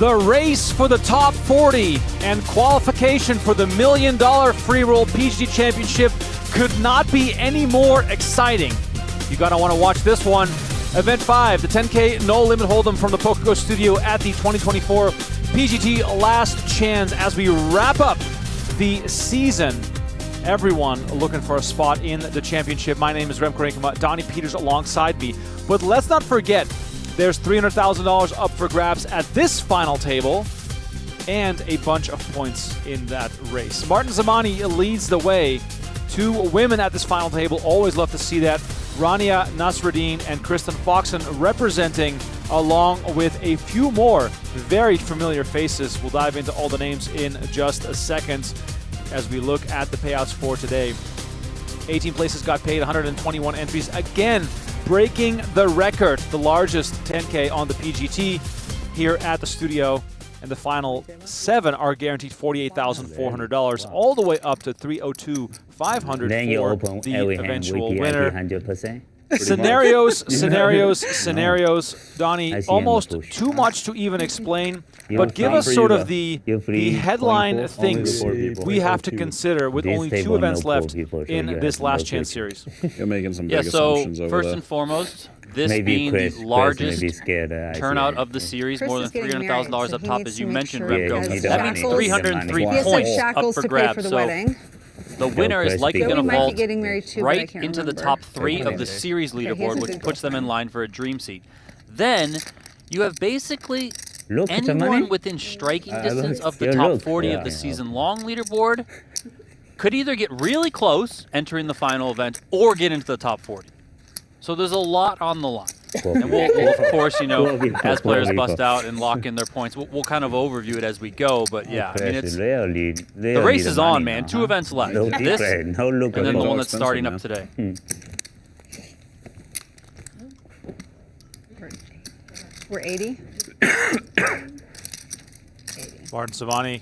The race for the top 40 and qualification for the $1 million free roll PGT Championship could not be any more exciting. You're gonna want to watch this one. Event 5, the 10K no limit hold'em from the PokerGO Studio at the 2024 PGT Last Chance as we wrap up the season. Everyone looking for a spot in the championship. My name is Remko Rinkema, Donnie Peters alongside me. But let's not forget, there's $300,000 up for grabs at this final table and a bunch of points in that race. Martin Zamani leads the way. 2 women at this final table. Always love to see that. Rania Nasreddine and Kristen Foxen representing, along with a few more very familiar faces. We'll dive into all the names in just a second as we look at the payouts for today. 18 places got paid, 121 entries. Again, breaking the record, the largest 10K on the PGT here at the studio. And the final 7 are guaranteed $48,400, all the way up to $302,500 for the eventual winner. Scenarios. Donnie, almost too much to even explain, but give us sort of the headline things we have to consider with only 2 events left in this Last Chance series. You're making some big assumptions over first there. and foremost, this being the largest turnout of the series, more than $300,000 up top, as you mentioned, Remko. That means 303 points up for grabs. So the winner is likely going to vault right into the top 3 of the series leaderboard, which puts them in line for a dream seat. Then you have basically anyone within striking distance of the top 40 of the season-long leaderboard could either get really close entering the final event or get into the top 40. So there's a lot on the line. And we'll of course, you know, as players bust out and lock in their points, we'll kind of overview it as we go. But yeah, I mean, it's the race is on, man. 2 events left. This and then the one that's starting up today. We're 80. Martin Zamani,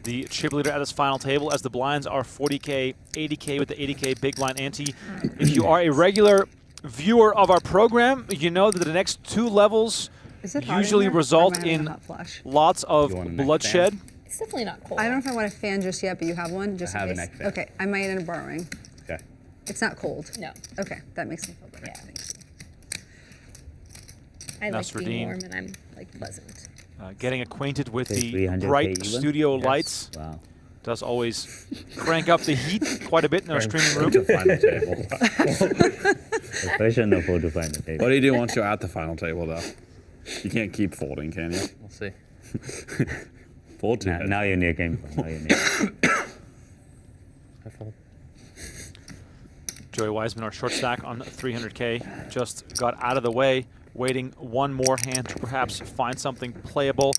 the chip leader at this final table, as the blinds are 40K, 80K with the 80K big blind ante. If you are a regular viewer of our program, you know that the next 2 levels usually result in lots of bloodshed. It's definitely not cold. I don't know if I want a fan just yet, but you have one? Just I have a neck fan. Okay, I might end up borrowing. Okay. It's not cold? No. Okay, that makes me feel better. Yeah. I like being warm and I'm like pleasant. Getting acquainted with the bright studio lights does always crank up the heat quite a bit in our streaming room. To final table. Professional to final table. What do you do once you're at the final table, though? You can't keep folding, can you? We'll see. Fold 2. Now you're near game. Now you're near. Joey Weissman, our short stack on 300K, just got out of the way, waiting one more hand to perhaps find something playable.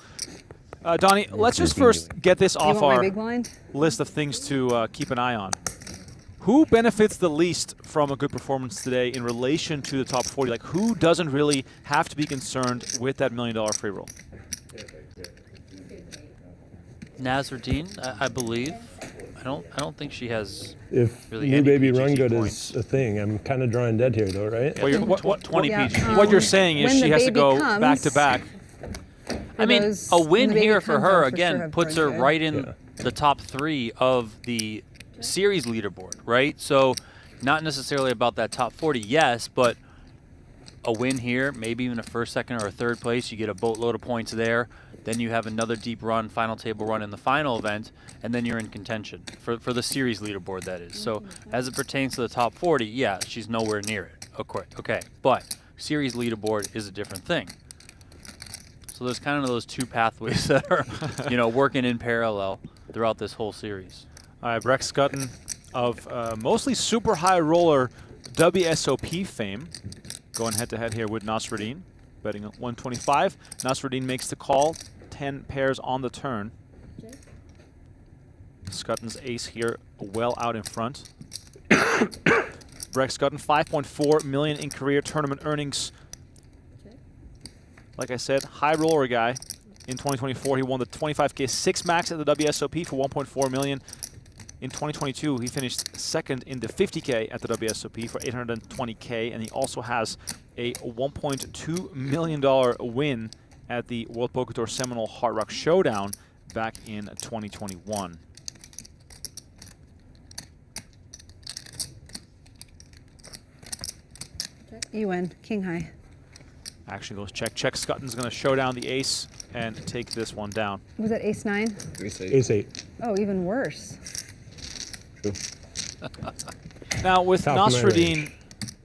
Donnie, let's just first get this off our list of things to keep an eye on. Who benefits the least from a good performance today in relation to the top 40? Like, who doesn't really have to be concerned with that $1 million free roll? Nasreddine, I believe. I don't think she has really New any Baby PGT Run Good points. is a thing. I'm kind of drawing dead here, though, right? Well, 20 PGT. What you're saying is she has to go back to back. I mean, a win here for her, again, puts her right in the top 3 of the series leaderboard, right? So not necessarily about that top 40, yes, but a win here, maybe even a 1st, 2nd, or a 3rd place. You get a boatload of points there. Then you have another deep run, final table run in the final event, and then you're in contention for the series leaderboard, that is. So as it pertains to the top 40, yeah, she's nowhere near it. Okay, but series leaderboard is a different thing. So there's kind of those 2 pathways that are, you know, working in parallel throughout this whole series. All right, Brekstyn Schutten of mostly super high roller WSOP fame, going head-to-head here with Nasreddine, betting at 125. Nasreddine makes the call, 10 pairs on the turn. Schutten's ace here well out in front. Brekstyn Schutten, $5.4 million in career tournament earnings. Like I said, high roller guy. In 2024, he won the 25K 6 max at the WSOP for $1.4 million. In 2022, he finished 2nd in the 50K at the WSOP for $820K, and he also has a $1.2 million win at the World Poker Tour Seminole Hard Rock Showdown back in 2021. You win. King high. Action goes check. Check. Schutten's going to show down the ace and take this one down. Was that ace 9? Ace 8. Oh, even worse. Now, with Top of my Nasreddine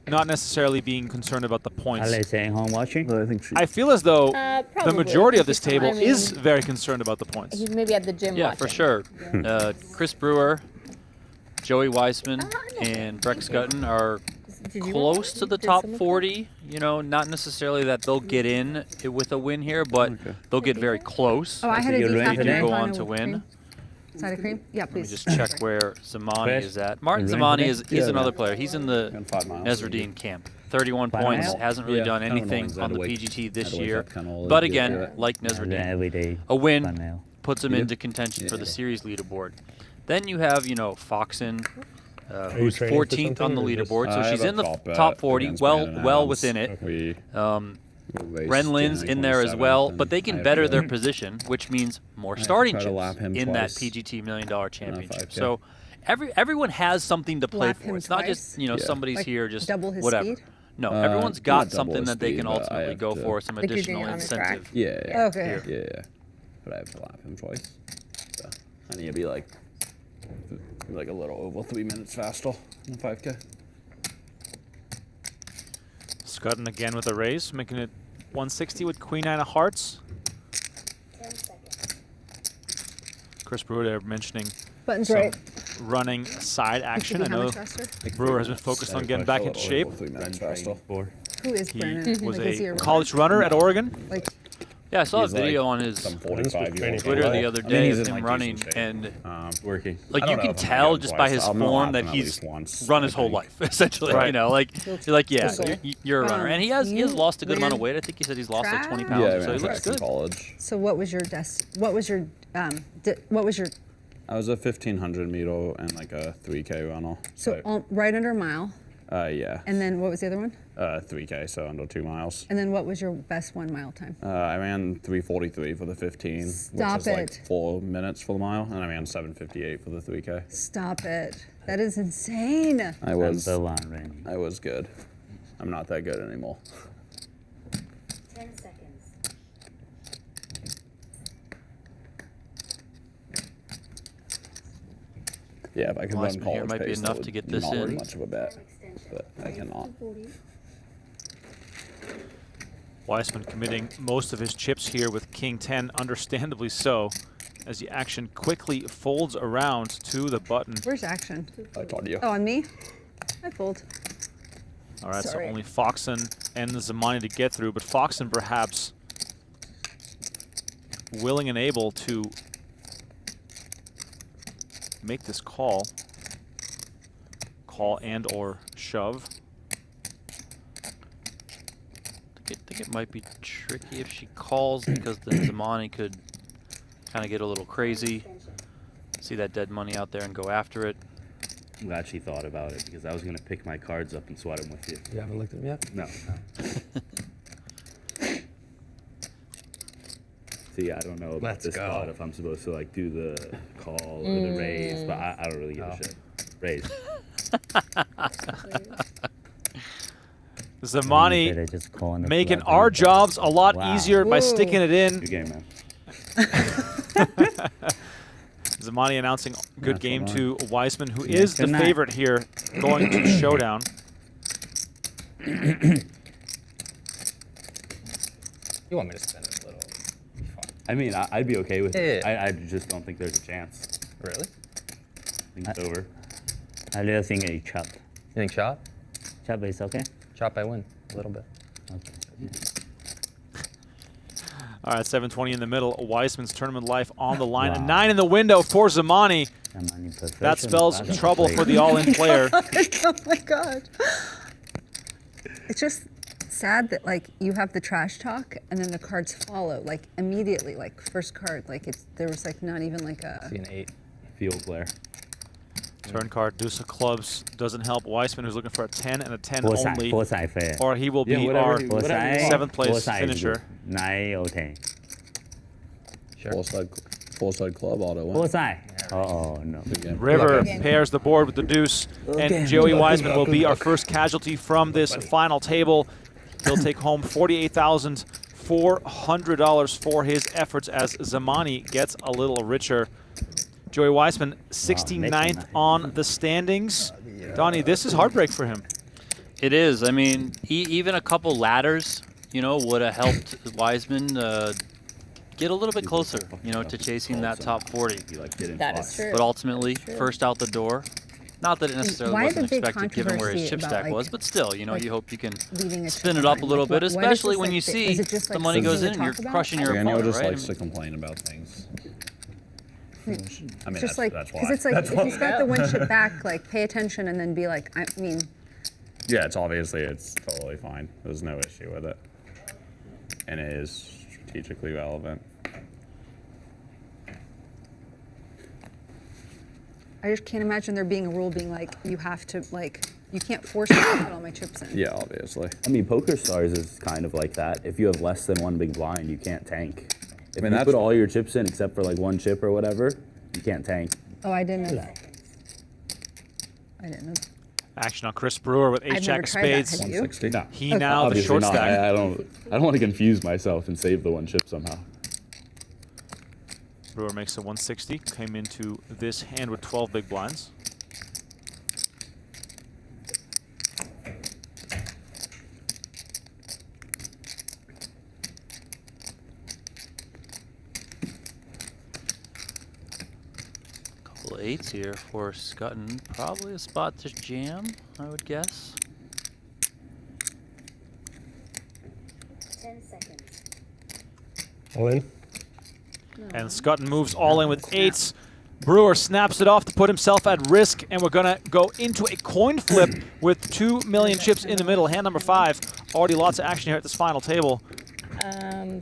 not necessarily being concerned about the points, Are they staying home watching? I think she. I feel as though the Probably. majority of this I table mean, is very concerned about the points. He's maybe at the gym Yeah, watching. for sure. Chris Brewer, Joey Weissman, and Brekstyn Schutten are Did you close to the did top someone- 40. You know, not necessarily that they'll get in with a win here, but they'll get very close. Oh, I had a you're decaf ready in to my go final on to with win. cream. Side of cream? Yeah, Let me please. just check where Zamani Fresh. is at. Martin You're Zamani ready? is Yeah, another man. player. He's in the And 5 miles. Nasreddine camp. 31 5 points. miles? Hasn't really Yeah, done kind of anything annoying. on the Had to PGT wake- this had to wake year. up kinda all But day to do again, it. like Yeah, Nasreddine, every day. a win Fun now. puts him Yeah. into contention for the Yeah. series leaderboard. Then you have, Foxen, you who's training for 14th on the something or just- leaderboard, so I she's have in a the bet top 40, against well Brandon well Adams. within it. We Ren Lin's in there as well, but they can better their position, which means more starting try to chips lap him in that twice. PGT $1 Million Championship. 5K. So everyone has something to play Lap for. him It's not just twice? Yeah. somebody's Like here just double his whatever. speed? No, everyone's got not double something his that they speed, can but I ultimately have go to- for, some Like you're doing additional it on the track. incentive. Yeah. Okay. Yeah. But I have to lap him twice. So I need to be like a little over 3 minutes faster in the 5K. Schutten again with a raise, making it 160 with Queen 9 of Hearts. Chris Brewer there mentioning Buttons some right. running side action. I How know much faster? Brewer has been focused on getting back in shape. 3 minutes faster. Who is He Brandon? was Like, is he a college runner at Oregon. Like, Yeah, I saw a He's like video on his some 45-year-old. Twitter the other I mean, day he's of in, him like, running, decent shape. and Working. like I you don't can know if I'm tell gonna just get by twice. his I'm gonna form lap that him at he's least once, run his I whole think. life, essentially. Right. You know, like you're like, yeah, Cool. you're a runner, and he has you lost a good amount of ran weight. I think he said he's lost like 20 track? pounds, Yeah, so he man, looks track in good. college. so what was your what was your what was your I was a 1,500 meter and like a 3K runner. right under a mile, Yeah. and then what was the other one? 3K, so under 2 miles. And then what was your best 1 mile time? I ran 3:43 for the 15, Stop which is like it. 4 minutes for the mile, and I ran 7:58 for the 3K. Stop it. That is insane. I was good. I'm not that good anymore. 10 seconds. Yeah, if I could run Weissman here college might be pace, enough that to get would this not in. be much of a bet, but I cannot. Weissman committing most of his chips here with King 10, understandably so, as the action quickly folds around to the button. Where's action? I told you. Oh, on me? I fold. All right, Sorry. so only Foxen and Zamani to get through, but Foxen perhaps willing and able to make this call and or shove. I think it might be tricky if she calls, because then Zamani could kind of get a little crazy, see that dead money out there and go after it. I'm glad she thought about it, because I was going to pick my cards up and sweat them with you. You haven't looked at them yet? No. See, I don't know about Let's this go. spot, if I'm supposed to like do the call or the raise, but I don't really give a shit. Raise. Zamani making our jobs a lot easier by sticking it in. Good game, man. Zamani announcing good That's game all to Weissman, who is the good night. favorite here going to showdown. You want me to spend it a little? Fine. I mean, I'd be okay with it. Yeah. I just don't think there's a chance. Really? I think it's over. I really think a chop. You think chop? Chop is okay? Chop, I win a little bit. Okay. All right, 720 in the middle. Weissman's tournament life on the line. A Wow. 9 in the window for Zamani. That spells trouble for the all-in player. Oh my god. It's just sad that like you have the trash talk and then the cards follow like immediately, like first card, like there was like not even like a. See an 8. Field player. Turn card, deuce of clubs doesn't help Weissman, who's looking for a 10 and a 10 Four only. side fair. Or he will be whatever our he- Four side. 7th place Four side is finisher. good. 9 or 10. Sure. Full side club auto win. Four side. Oh no. Good game. River Okay. pairs the board with the deuce, and Joey Weissman will be our first casualty from this final table. He'll take home $48,400 for his efforts as Zamani gets a little richer. Joey Weissman, 69th on the standings. Donnie, this is heartbreak for him. It is. I mean, even a couple ladders, you know, would have helped Weissman get a little bit closer, you know, to chasing that top 40. That is true. But ultimately, first out the door. Not that it necessarily Why the wasn't big expected given where his controversy chip about, stack like- was, but still, you know, like you hope you can leaving a spin chip it up a behind? little Like, bit, what is especially this, when like, you see is it just, the like, money goes something in to and you're talk about? crushing your Daniel opponent, just right? likes to complain about things. I mean, It's just that's like, why. because it's like, if he's got the one chip back, like, pay attention and then be like, I mean, Yeah, it's totally fine. There's no issue with it. And it is strategically relevant. I just can't imagine there being a rule being like, you have to, like, you can't force me to put all my chips in. Yeah, obviously. I mean, PokerStars is kind of like that. If you have less than one big blind, you can't tank. If mean, you that's put all your chips in except for like one chip or whatever, you can't tank. Oh, I didn't know that. I didn't know that. Action on Chris Brewer with I've never ace-jack of tried that. spades. Have you? 160. No. He now the Obviously short not. stack. I don't want to confuse myself and save the one chip somehow. Brewer makes a 160, came into this hand with 12 big blinds. Couple eights here for Schutten. Probably a spot to jam, I would guess. 10 seconds. All in. And Schutten moves all in with eights. Brewer snaps it off to put himself at risk, and we're gonna go into a coin flip with 2 million chips in the middle. Hand number 5. Already lots of action here at this final table.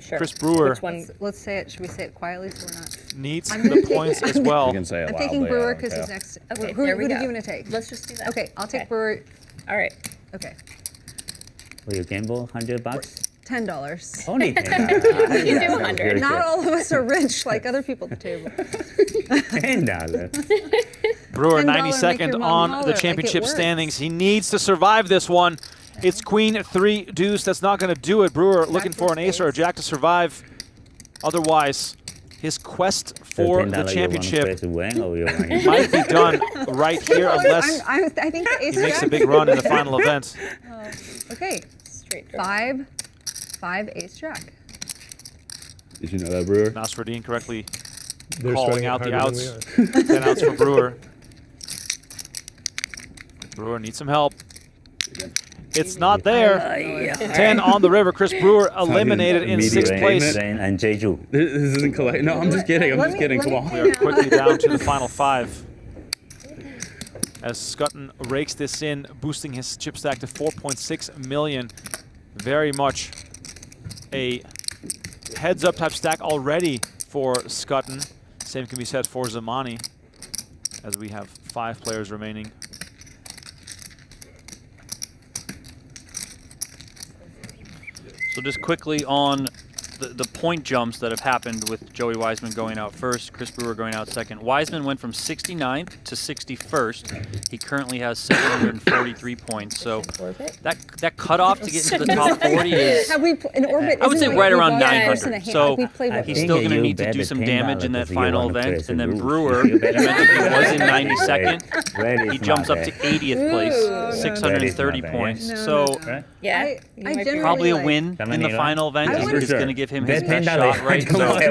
Sure. Chris Brewer. Which one? Let's say it. Should we say it quietly so we're not? Needs I'm the gonna take- points as well. You can say it I'm loudly. taking I Brewer don't because he's care. next. Okay, who there we did go. you want to take? Let's just do that. Okay, I'll take Okay. Brewer. All right. Okay, Will you gamble $100? $10. Only 10. You do 100. Not all of us are rich like other people at the table. $10. Brewer $10 make 92nd your mom on holler, the like it championship works. standings. He needs to survive this one. It's queen 3 deuce. That's not going to do it. Brewer looking for an ace or a jack to survive. Otherwise, his quest for the championship might be done right here unless I think the ace he makes a jack- big run in the final event. Okay, Straight draw. 5 ace jack. Did you know that, Brewer? Nasreddine correctly They're calling sweating out the harder than outs. 10 outs for Brewer. Brewer needs some help. It's not there. 10 on the river. Chris Brewer eliminated in 6th place. And Jeju. This isn't collect. No, I'm just kidding. I'm just kidding. Come on. We are quickly down to the final 5. As Schutten rakes this in, boosting his chip stack to 4.6 million. Very much a heads-up type stack already for Schutten. Same can be said for Zamani, as we have 5 players remaining. So just quickly on the point jumps that have happened with Joey Weissman going out first, Chris Brewer going out second. Weissman went from 69th to 61st. He currently has 743 points. So that cutoff to get into the top 40 is, Have we in orbit? I would say, isn't it right like around we got a horse 900. in a hand? So Like we played what, he's still going to need to do some damage in that final event. And then Brewer, you mentioned he was in 92nd. He jumps up to 80th place, 630 points. So Yeah. I generally probably a like- win in the final event. I It's going to give him his best $10. shot, right? So I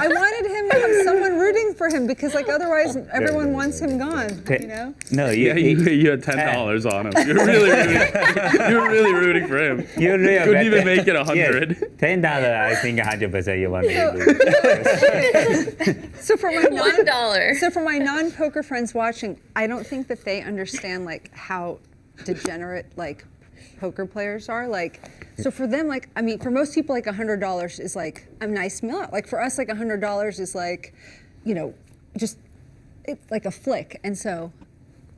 wanted him to have someone rooting for him because, like, otherwise everyone wants him gone. You know. No, Yeah, you had $10 on him. You're really rooting. You were really rooting for him. You really Couldn't even make it 100. Yes, $10. I think 100% you want to lose. So for my $1. So for my non-poker friends watching, I don't think that they understand like how degenerate like poker players are. Like, so for them, like, I mean, for most people, like $100 is like a nice meal out. Like for us, like $100 is like, you know, just it's like a flick, and so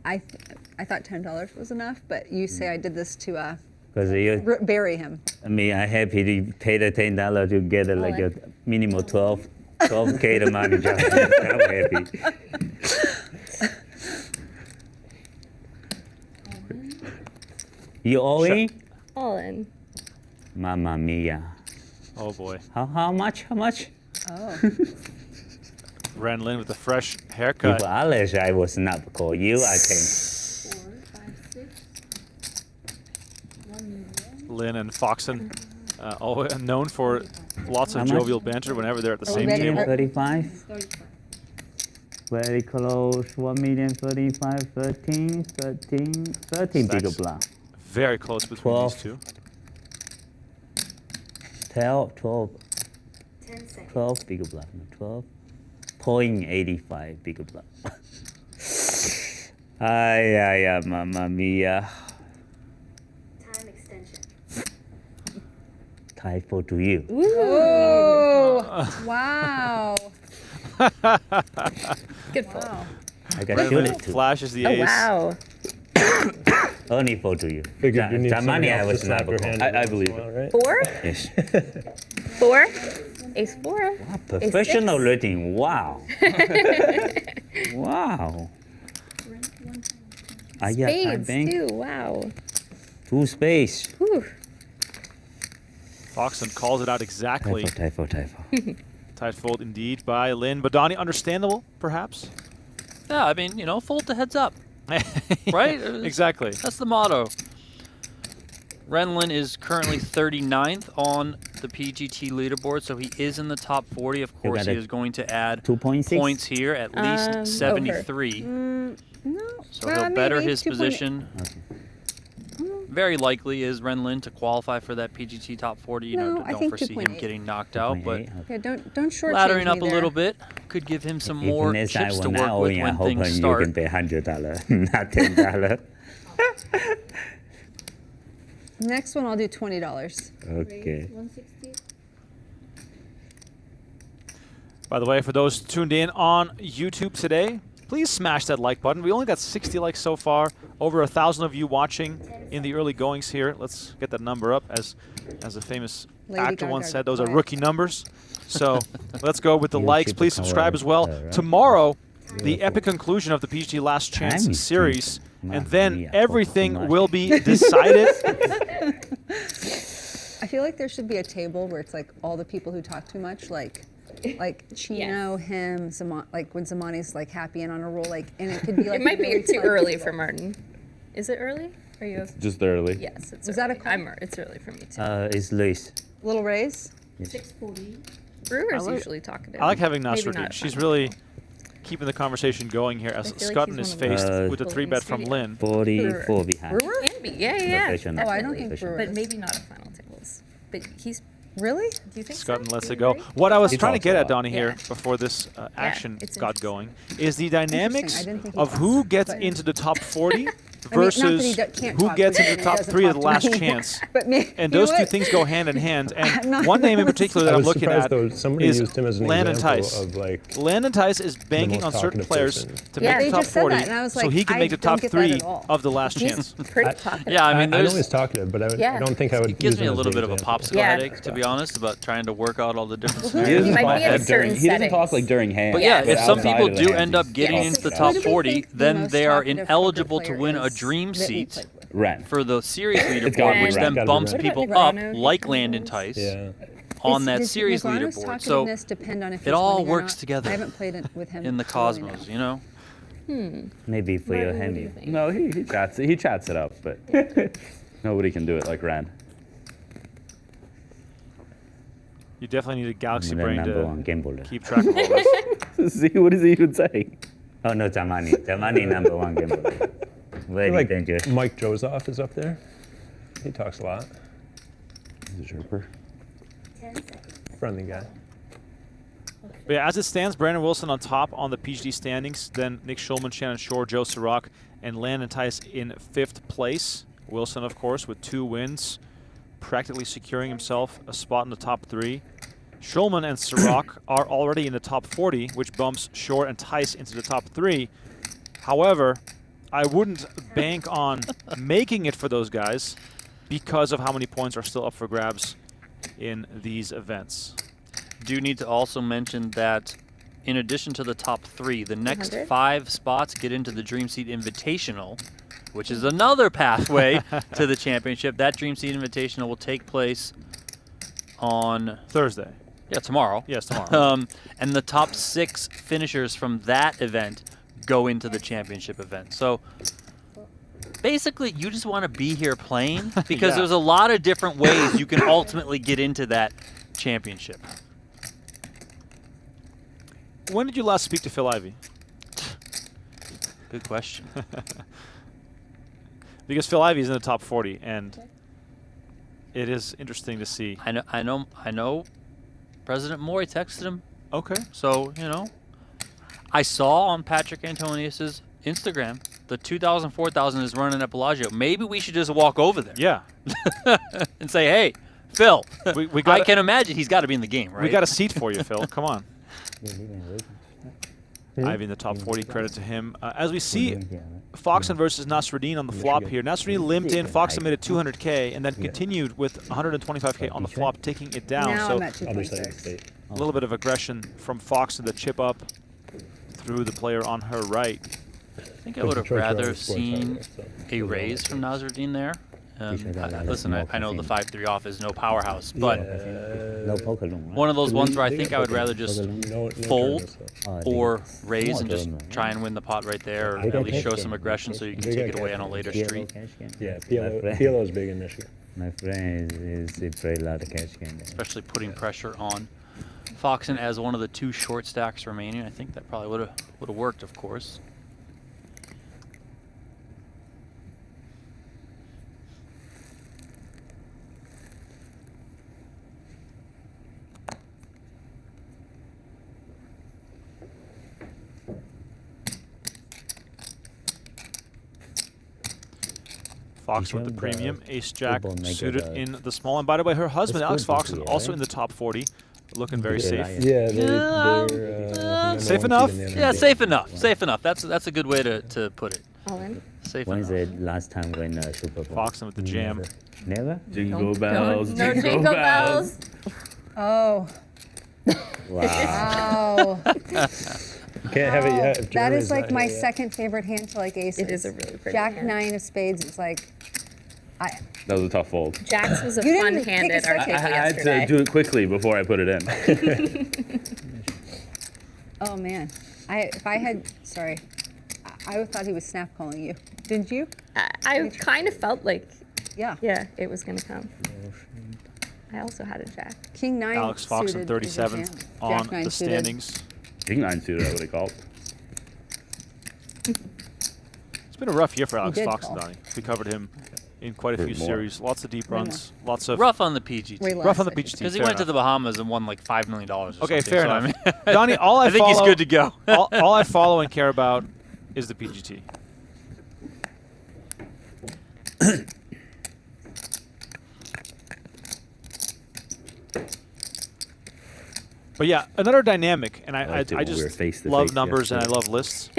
I thought $10 was enough, but you say I did this to bury him. I mean, I'm happy to pay the $10 to get like a minimum 12K the money. Just I'm happy. You all in? All in. Mamma mia. Oh boy. How much? How much? Oh. Ren Lin with a fresh haircut. If Alice, I was not call you, I think. 4, 5, 6. 1 million. Lin and Foxen, known for lots of jovial banter whenever they're at the same table. 35. 35. Very close. 1,035,000, 13 bigger bluff. Very close between 12. these two. 12 10 seconds. 12 bigger bluff. 12.85 bigger bluff. Ay, mamma mia. Time extension. Tie for to you. Oh, wow. Good fold. Wow. I got shoot it too. Flashes the Oh, ace. wow. Only for to you. Figured you need Zamani, somebody I else was to not slap your hand call. in I once believe in a it. while, right? 4? Yes. 4. Ace 4. Wow, professional rating. Wow. Wow. Spades, bank. too. Wow. 2 space. Whew. Foxen calls it out exactly. Typho. Tight fold indeed by Lin. But Donnie, understandable, perhaps? Yeah, I mean, fold to heads up. Right? Exactly. That's the motto. Ren Lin is currently 39th on the PGT leaderboard, so he is in the top 40. Of course, he is going to add 2.6 points here, at least 73. No. So he'll better his position. Okay. Very likely is Ren Lin to qualify for that PGT top 40. No, I Don't think foresee him 2.8. getting knocked out, but Okay, don't shortchange laddering me up a there. little bit could give him some more Even if I chips to will work not with win, I when hope things you start. can pay $100, not $10. Next one, I'll do $20. Okay. 160. By the way, for those tuned in on YouTube today, please smash that like button. We only got 60 likes so far. Over 1,000 of you watching in the early goings here. Let's get that number up. As a famous Lady actor once Gaga said, those are quiet. rookie numbers. So let's go with the You likes. keep Please the color, subscribe as well. right? Tomorrow, the epic conclusion of the PGT Last Chance Time is series. too And much. then Yeah, everything too much. will be decided. I feel like there should be a table where it's like all the people who talk too much, like Chino, him, like when Zamani's like happy and on a roll, like, and it could be like. It might be really too smart early people. for Martin. Is it early? Are you? Just early. Yes, it's Was early. that a call? It's early for me too. It's Luis. Little raise. 640. Brewer's like- usually talkative. I like having Maybe Nasreddine. not She's final. really keeping the conversation going here as I feel like Schutten he's is one of faced the with a people 3 in bet from studio. Lin. 44 behind. Brewer? Can be. Yeah. Professional. Oh, I don't think Definitely. Brewer. But maybe not a final tables. But he's. Really? Do you think so? Schutten lets Do it you go. agree? What I was He trying to talks get a at, lot. Donnie, here Yeah. before this action it's got interesting. going is the dynamics I didn't think he of talks, who gets but- into the top 40 not that versus he can't who talk, gets but into the he top doesn't 3 of talk the to last me. chance. But me, And you those know two what? things go hand in hand. And not- one name in particular that I I'm was looking surprised at though, somebody is used him as an Land and example Tice. of like Land and Tice is banking most on certain talkative players person. to Yeah. make They the top just said 40 that, and I was so like, he can I make the don't top get that 3 at all. of the last He's chance. pretty talkative. Yeah, I mean, I know there's he's talkative, but I Yeah. don't think I would. it gives use me him a as little the bit of a example. popsicle Yeah. headache, to be honest, about trying to work out all the different He scenarios. might but be in certain He doesn't talk settings. like during hands. But yeah, if some outside people of the do hands, end up he's getting talking into the about top it. 40, then they are ineligible to win a dream seat Ren. for the series gotta leaderboard, be which Ren. then Gotta be bumps Ren. people What about up, Negreanu? like Land and Tice, Yeah. on that Does series Negreanu's leaderboard. So talkativeness depend on if it he's all winning or works not? together I haven't played it with him in the to really know. cosmos, you know? Maybe for your Martin, what do you hand. think? No, he chats it up, but nobody can do it like Ren. You definitely need a galaxy I'm the brain number one to gambler. keep track of all this. See, what is he even saying? Oh no, Zamani. Zamani number 1 gambler. I Very feel like dangerous. Mike Joseph is up there. He talks a lot. He's a chirper. 10 seconds. Friendly guy. But yeah, as it stands, Brandon Wilson on top on the PGT standings, then Nick Schulman, Shannon Shore, Joe Sirach, and Land and Tice in 5th place. Wilson, of course, with 2 wins, practically securing himself a spot in the top 3. Schulman and Sirach are already in the top 40, which bumps Shore and Tice into the top 3. However, I wouldn't bank on making it for those guys because of how many points are still up for grabs in these events. Do need to also mention that in addition to the top 3, the next 5 spots get into the Dream Seed Invitational, which is another pathway to the championship. That Dream Seed Invitational will take place on Thursday. Yeah, tomorrow. Yes, tomorrow. And the top 6 finishers from that event go into the championship event. So basically, you just want to be here playing because there's a lot of different ways you can ultimately get into that championship. When did you last speak to Phil Ivey? Good question. Because Phil Ivey is in the top 40, and it is interesting to see. I know. President Mori texted him. Okay. So, you know, I saw on Patrick Antonius's Instagram the 2,000, 4,000 is running at Bellagio. Maybe we should just walk over there. Yeah. And say, hey, Phil, I can imagine he's got to be in the game, right? We got a seat for you, Phil. Come on. Ivy in the top 40, credit to him. As we see, Foxen versus Nasreddine on the flop here. Nasreddine limped in, Foxen made it 200K, and then continued with 125K on the flop, taking it down. Now so I'm at 2.6. a little bit of aggression from Foxen to chip up through the player on her right. I think I would have rather seen a raise from Nasreddine there. Listen, I know the 5-3 off is no powerhouse, but one of those ones where I think I would rather just fold or raise and just try and win the pot right there, or at least show some aggression so you can take it away on a later street. Yeah, PLO's big in Michigan. My friend is a pretty lot of cash game. Especially putting pressure on Foxen as one of the 2 short stacks remaining. I think that probably would have worked, of course. Fox with the premium, ace-jack suited in the small. And by the way, her husband, Alex Foxen, also in the top 40, looking very safe. Yeah, they're safe enough? Yeah, safe enough. Safe enough. That's a good way to put it. All in. Safe When's enough. the last time when Super Bowl? Foxen with the jam. Never? Jingle bells, No jingle bells. Oh. Wow. Wow. Can't have it yet. That is like my second favorite hand to like aces. It is a really pretty Jack hand. 9 of spades is like, That was a tough fold. Jax was a You fun didn't hand take a at our second. table I had yesterday. to do it quickly before I put it in. oh man. I thought he was snap calling you. Didn't you? I kind of felt like, Yeah. yeah, it was going to come. I also had a jack. King 9 Alex Foxen, suited is a 37th jam. on Jack 9 the suited. standings. King 9 suited, I would have called. It's been a rough year for Alex did Foxen, call. Donnie. We covered him in quite a few More. series. Lots of deep runs. Lots of Rough on the PGT. Way less, rough on the I think. PGT. Because he fair went to enough. the Bahamas and won like $5 million or Okay, something, fair so enough. I mean, Donnie, all I think follow, he's good to go. all I follow and care about is the PGT. But yeah, another dynamic, and I liked it when we were just face to love face numbers and I yesterday. love lists.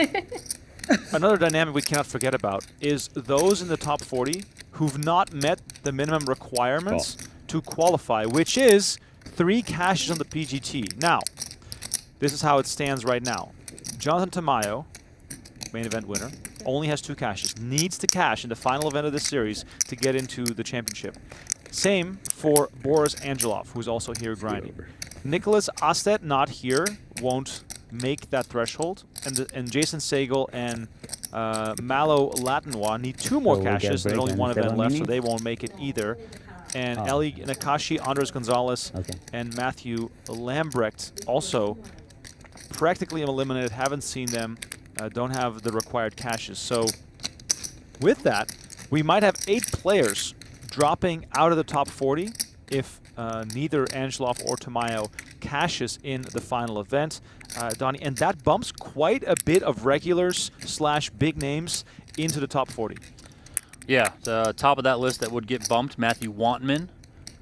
Another dynamic we cannot forget about is those in the top 40 who've not met the minimum requirements to qualify, which is 3 cashes on the PGT. Now, this is how it stands right now. Jonathan Tamayo, main event winner, only has 2 cashes. Needs to cash in the final event of this series to get into the championship. Same for Boris Angelov, who's also here grinding. Nicholas Ostet, not here, won't make that threshold. And Jason Sagal and Malo Latinois need 2 more cashes. There's only 1 event left, so they won't make it either. And Eli Nakashi, Andres Gonzalez, and Matthew Lambrecht also practically eliminated. Haven't seen them. Don't have the required cashes. So with that, we might have 8 players dropping out of the top 40 if neither Angelov or Tamayo cashes in the final event, Donnie, and that bumps quite a bit of regulars / big names into the top 40. Yeah, the top of that list that would get bumped, Matthew Wantman,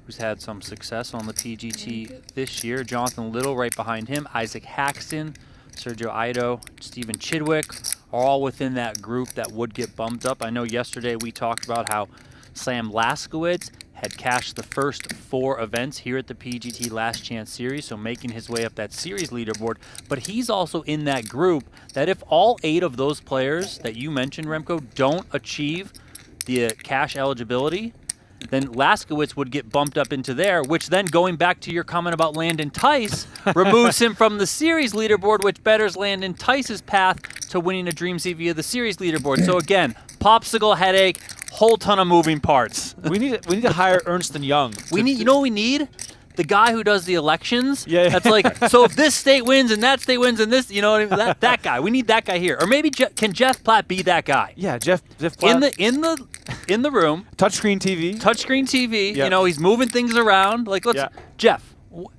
who's had some success on the PGT this year. Jonathan Little right behind him. Isaac Haxton, Sergio Ido, Stephen Chidwick are all within that group that would get bumped up. I know yesterday we talked about how Sam Laskowitz had cashed the first 4 events here at the PGT Last Chance Series, so making his way up that series leaderboard. But he's also in that group that if all 8 of those players that you mentioned, Remko, don't achieve the cash eligibility, then Laskowitz would get bumped up into there, which then, going back to your comment about Landon Tice, removes him from the series leaderboard, which betters Landon Tice's path to winning a Dream Seat via the series leaderboard. So again, popsicle headache, whole ton of moving parts. We need to hire Ernst & Young. You know what we need? The guy who does the elections. Yeah. That's like, so if this state wins and that state wins and this, you know what I mean? That guy. We need that guy here. Or maybe can Jeff Platt be that guy? Yeah, Jeff Platt. In the room. Touchscreen TV. Touchscreen TV. Yeah. You know, he's moving things around. Like, Jeff,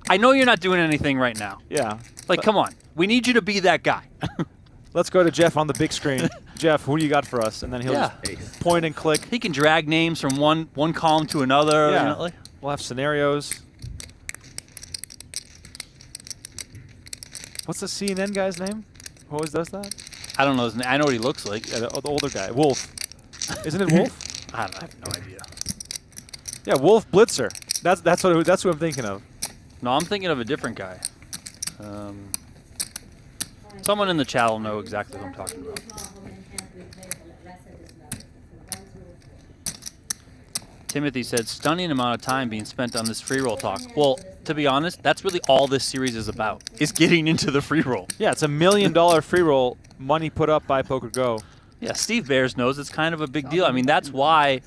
I know you're not doing anything right now. Yeah. Like, come on. We need you to be that guy. Let's go to Jeff on the big screen. Jeff, who do you got for us? And then he'll just point and click. He can drag names from one column to another. Yeah. You know, like. We'll have scenarios. What's the CNN guy's name? Who always does that? I don't know his name. I know what he looks like. Yeah, the older guy. Wolf. Isn't it Wolf? I have no idea. Yeah, Wolf Blitzer. That's who I'm thinking of. No, I'm thinking of a different guy. Someone in the chat will know exactly what I'm talking about. Timothy said, stunning amount of time being spent on this free roll talk. Well, to be honest, that's really all this series is about, is getting into the free roll. Yeah, it's $1 million free roll, money put up by PokerGO. Yeah, Steve Bears knows it's kind of a big deal. I mean, that's why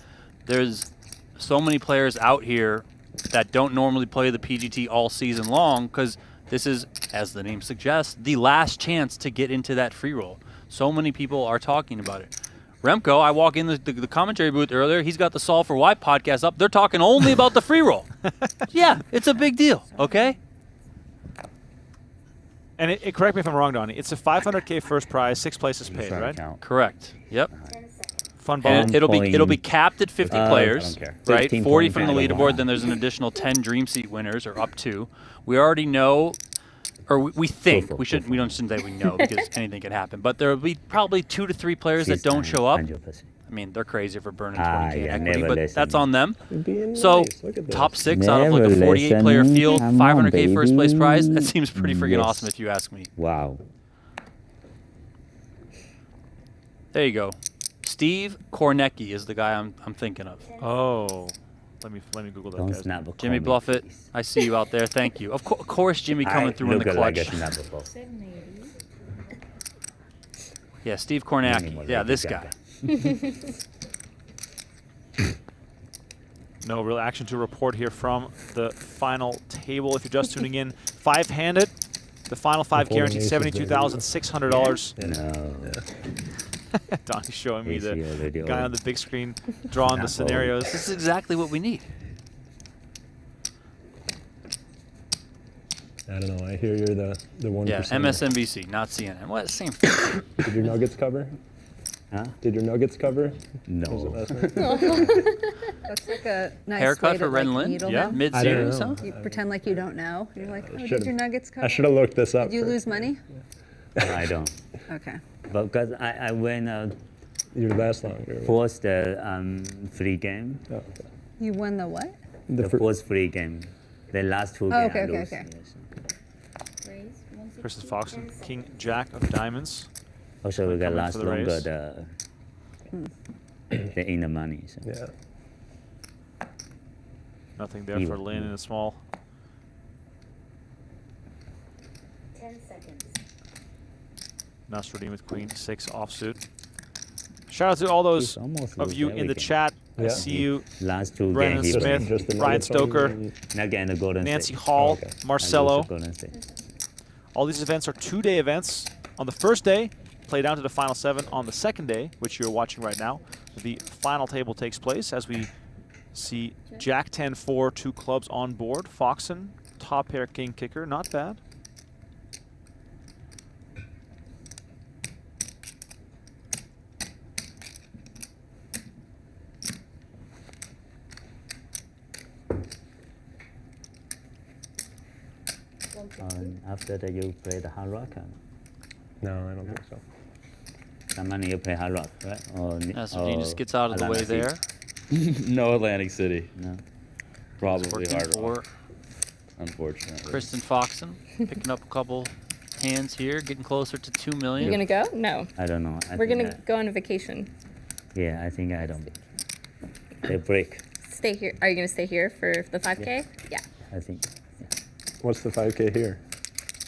there's so many players out here that don't normally play the PGT all season long, because this is, as the name suggests, the last chance to get into that free roll. So many people are talking about it. Remko, I walk in the commentary booth earlier. He's got the Solve for Why podcast up. They're talking only about the free roll. Yeah, it's a big deal, okay? And correct me if I'm wrong, Donnie. It's a $500K first prize, 6 places paid, right? Correct. Yep. Fun ball. And it'll be capped at 50 players, right? 40 from the leaderboard. Then there's an additional 10 Dream Seat winners, or up to. We already know. Or we think shouldn't say we know because anything can happen. But there will be probably 2 to 3 players that don't show up. 100%. I mean, they're crazy for burning 20K in equity, but listen. that's on them. Being So nice. Look at top this. 6 out of like a 48-player field, 500K first place prize. That seems pretty freaking awesome if you ask me. Wow. There you go. Steve Kornecki is the guy I'm thinking of. Oh. Let me Google that. Don't Guy's snap name. a Jimmy comment, Bluffett, please. I see you out there. Thank you. Of course, Jimmy coming through in the Look like clutch. a snap a ball. Yeah, Steve Kornacki. Yeah, this guy. No real action to report here from the final table. If you're just tuning in, 5-handed. The final 5 guaranteed $72,600. No. Donnie's showing me the already guy on the big screen drawing the scenarios. This is exactly what we need. I don't know. I hear you're the 1%. Yeah, MSNBC, not CNN. What? Same thing. Did your Nuggets cover? Huh? Did your Nuggets cover? No. That's like a nice Haircut way for to, Ren like, Lin? needle Yeah. them. Mid-series, I huh? don't You pretend like you don't know. You're like, oh, did your Nuggets cover? I should have looked this up. Did you lose money? I don't. Okay. Because I went You're last longer. first free game. Oh, okay. You won the what? The first free game. The last 2 Oh, games okay, I okay, lose. okay. Yes. Kristen Foxen, King Jack of Diamonds. Also, we got Coming last for the longer race. the inner money. So. Yeah. Nothing there for Lin in a small. 10 seconds. Nasreddine with Queen 6 offsuit. Shout out to all those of you in the chat. I Yeah. see you. Last 2 Brennan games. Smith, Just the Ryan Nuggets Stoker, only. Not getting the Golden Nancy State. Hall, okay. Marcelo. Golden State. All these events are 2-day events. On the first day, play down to the final 7. On the second day, which you're watching right now, the final table takes place as we see Jack 10-4, 2 clubs on board. Foxen, top pair king kicker, not bad. After that, you play the hard rock? No, I don't think so. Zamani, you play hard rock, right? Nasreddine just gets out of the way there. No Atlantic City. No. Probably hard rock. Unfortunately. Kristen Foxen picking up a couple hands here, getting closer to 2 million. You gonna go? No. I don't know. We're gonna go on a vacation. Yeah, I think I don't. They break. Stay here. Are you gonna stay here for the 5K? Yeah. I think. Yeah. What's the 5K here?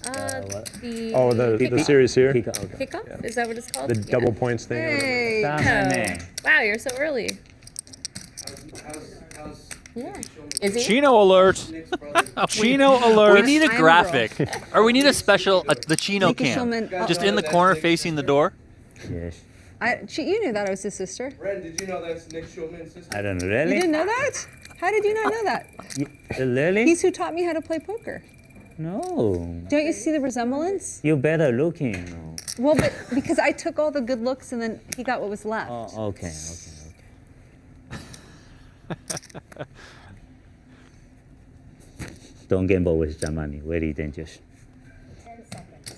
The series here? Kickoff? Yeah. Is that what it's called? The double points thing? Hey. Wow, you're so early. Yeah. Is he? Chino alert. Chino alert. We need a graphic. Or we need a special, the Chino cam. Just in the corner facing the door. Yes. You knew that I was his sister. Ren, did you know that's Nick Schulman's sister? I don't know. Really? You didn't know that? How did you not know that? Really? He's who taught me how to play poker. No. Don't you see the resemblance? You're better looking. Well, but because I took all the good looks and then he got what was left. Oh, okay. Don't gamble with Zamani. Very dangerous. 10 seconds.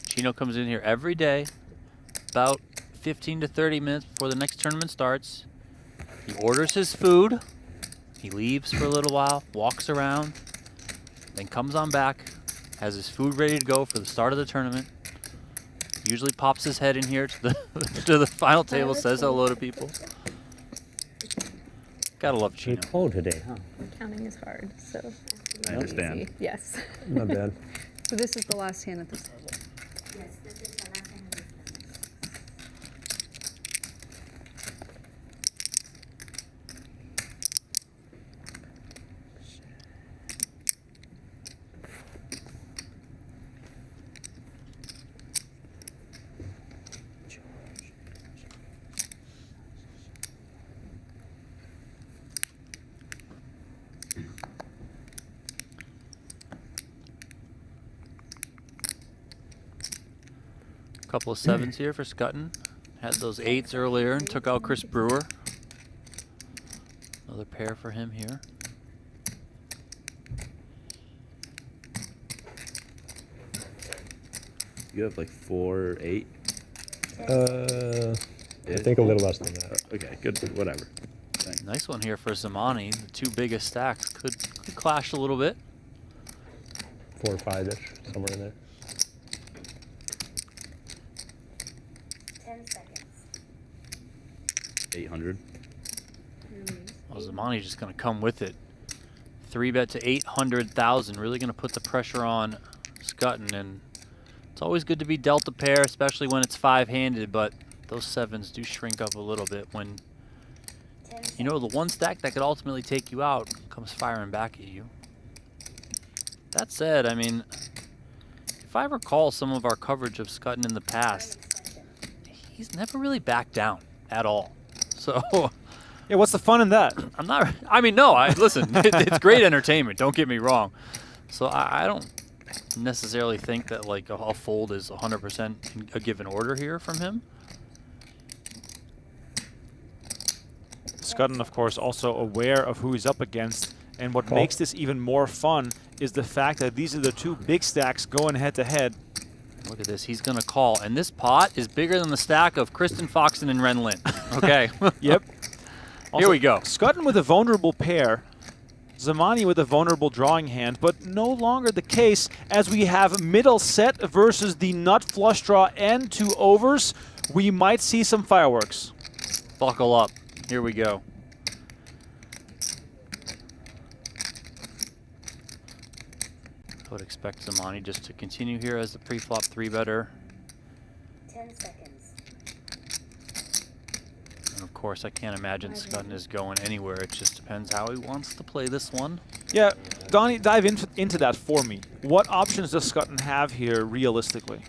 Chino comes in here every day, about 15 to 30 minutes before the next tournament starts. He orders his food, he leaves for a little while, walks around, then comes on back, has his food ready to go for the start of the tournament. Usually pops his head in here to the to the final table, says hello to people. Gotta love Chino. It's cold today, huh? Counting is hard, so. I understand. Easy. Yes. Not bad. So this is the last hand at this level. Yes, this is the last hand of this level. Couple of 7s here for Schutten. Had those 8s earlier and took out Chris Brewer. Another pair for him here. You have like 4, 8? I think a little less than that. Okay, good. Whatever. Thanks. Nice one here for Zamani. The two biggest stacks could clash a little bit. 4 or 5-ish, somewhere in there. 10 seconds. 800. Well, Zamani's just going to come with it. 3-bet to 800,000. Really going to put the pressure on Schutten, and it's always good to be dealt a pair, especially when it's 5-handed, but those 7s do shrink up a little bit when, you know, the one stack that could ultimately take you out comes firing back at you. That said, I mean, if I recall some of our coverage of Schutten in the past, he's never really backed down at all. So, yeah, what's the fun in that? Listen, it's great entertainment, don't get me wrong. So I don't necessarily think that like a fold is 100% a given order here from him. Schutten, of course, also aware of who he's up against, and what makes this even more fun is the fact that these are the two big stacks going head-to-head. Look at this, he's going to call, and this pot is bigger than the stack of Kristen Foxen and Ren Lin. Okay. Yep. Also, here we go. Schutten with a vulnerable pair, Zamani with a vulnerable drawing hand, but no longer the case as we have middle set versus the nut flush draw and 2 overs. We might see some fireworks. Buckle up. Here we go. I would expect Zamani just to continue here as the pre-flop 3-better. 10 seconds. And of course, I can't imagine Schutten is going anywhere. It just depends how he wants to play this one. Yeah, Donnie, dive into that for me. What options does Schutten have here realistically?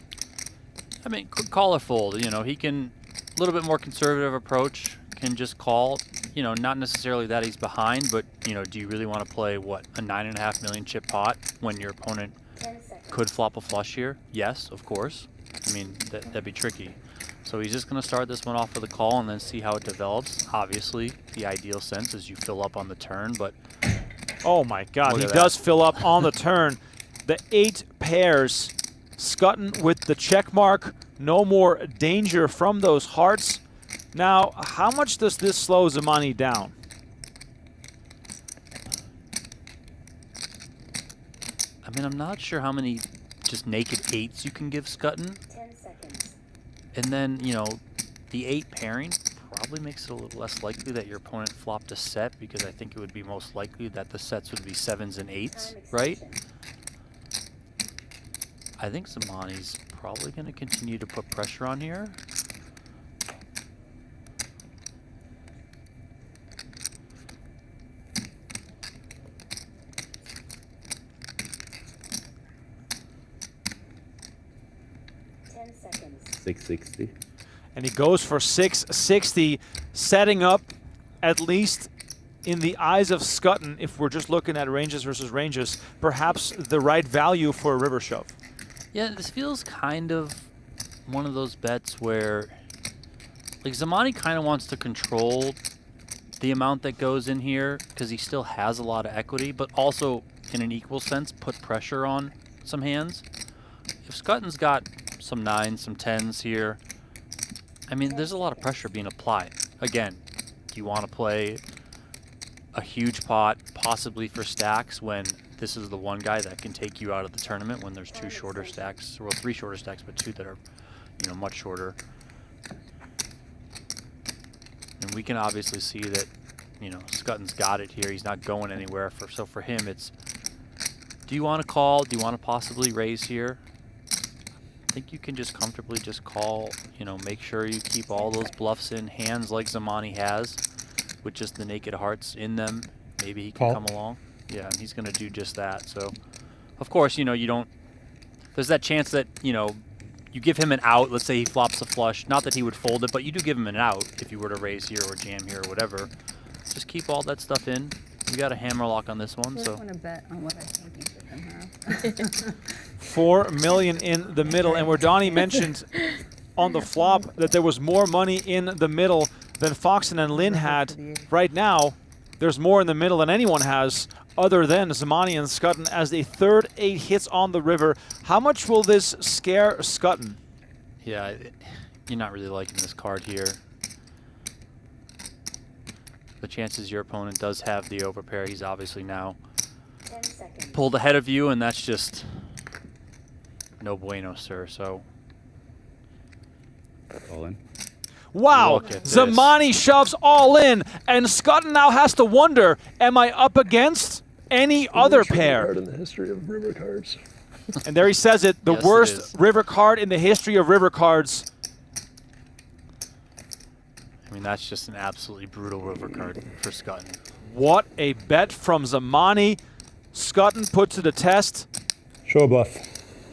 I mean, call or fold. You know, he can, a little bit more conservative approach, can just call. You know, not necessarily that he's behind, but, you know, do you really want to play, what, a 9.5 million chip pot when your opponent could flop a flush here? Yes, of course. I mean, that'd be tricky. So he's just going to start this one off with a call and then see how it develops. Obviously, the ideal sense is you fill up on the turn, but... Oh my God, he does fill up on the turn. The 8 pairs. Schutten with the check mark. No more danger from those hearts. Now, how much does this slow Zamani down? I mean, I'm not sure how many just naked 8s you can give Schutten. 10 seconds. And then, you know, the 8 pairing probably makes it a little less likely that your opponent flopped a set, because I think it would be most likely that the sets would be 7s and 8s, right? I think Zamani's probably going to continue to put pressure on here. Seconds. 660. And he goes for 660, setting up, at least in the eyes of Schutten, if we're just looking at ranges versus ranges, perhaps the right value for a river shove. Yeah, this feels kind of one of those bets where, like, Zamani kind of wants to control the amount that goes in here because he still has a lot of equity, but also, in an equal sense, put pressure on some hands. If Schutten's got some 9s, some 10s here, I mean, there's a lot of pressure being applied. Again, do you want to play a huge pot, possibly for stacks, when this is the one guy that can take you out of the tournament when there's 2 shorter stacks, well, 3 shorter stacks, but 2 that are, you know, much shorter. And we can obviously see that, you know, Schutten's got it here. He's not going anywhere. So for him, it's, do you want to call? Do you want to possibly raise here? I think you can just comfortably just call, you know, make sure you keep all those bluffs in hands like Zamani has, with just the naked hearts in them. Maybe he can come along. Yeah, and he's going to do just that. So, of course, you know, you don't, there's that chance that, you know, you give him an out. Let's say he flops a flush. Not that he would fold it, but you do give him an out if you were to raise here or jam here or whatever. Just keep all that stuff in. We got a hammer lock on this one, so. I want to bet on what I think you should have. 4 million in the middle, and where Donnie mentioned on the flop that there was more money in the middle than Foxen and Lin had. Right now, there's more in the middle than anyone has, other than Zamani and Schutten, as the third 8 hits on the river. How much will this scare Schutten? Yeah, you're not really liking this card here. The chances your opponent does have the overpair, he's obviously now pulled ahead of you, and that's just no bueno, sir. So, all in. Wow, Zamani shoves all in, and Schutten now has to wonder, am I up against any other pair? Card in the history of river cards. And there he says it, the worst river card in the history of river cards. I mean, that's just an absolutely brutal river card for Schutten. What a bet from Zamani. Schutten put to the test. Show a bluff.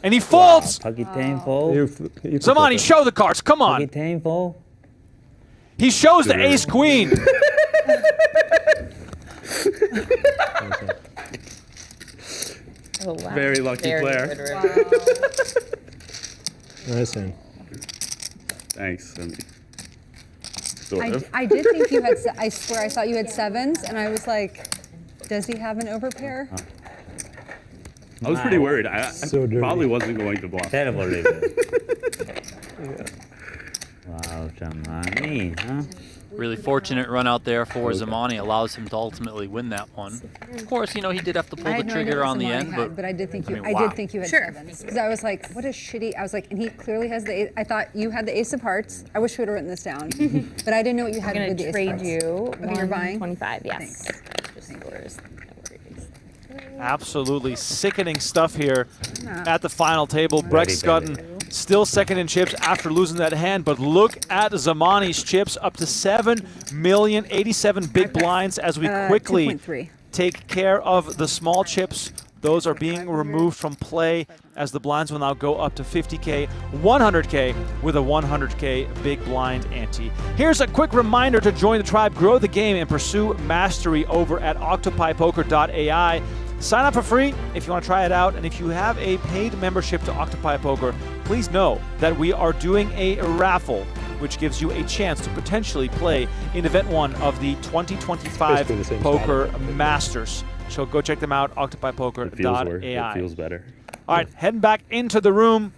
And he folds. Wow. Painful. Zamani, show the cards. Come on. Painful. He shows the ace-queen. Oh, wow. Very lucky player. Wow. Nice one. Thanks. I did think you had, I swear I thought you had 7s, and I was like, does he have an overpair? I was pretty worried. I probably wasn't going to bluff. Terrible river. Wow, Zamani, huh? Really fortunate run out there for Zamani, allows him to ultimately win that one. Of course, you know, he did have to pull the trigger on the end, but I did think you, I mean, did think you had 7s. Because I was like, what a shitty, I was like, and he clearly has the, I thought you had the ace of hearts. I wish we would have written this down. But I didn't know what you had with the ace of hearts. I'm going to trade you you're buying? 125, yes. Thanks. Just yours. Absolutely sickening stuff here at the final table. Brekstyn Schutten still second in chips after losing that hand, but look at Zamani's chips, up to 7 million, 87 big blinds as we quickly take care of the small chips. Those are being removed from play as the blinds will now go up to 50K, 100K with a 100K big blind ante. Here's a quick reminder to join the tribe, grow the game, and pursue mastery over at octopipoker.ai. Sign up for free if you want to try it out, and if you have a paid membership to Octopi Poker, please know that we are doing a raffle, which gives you a chance to potentially play in Event 1 of the 2025 Poker Masters. So go check them out, octopypoker.ai. It feels better. All right, heading back into the room.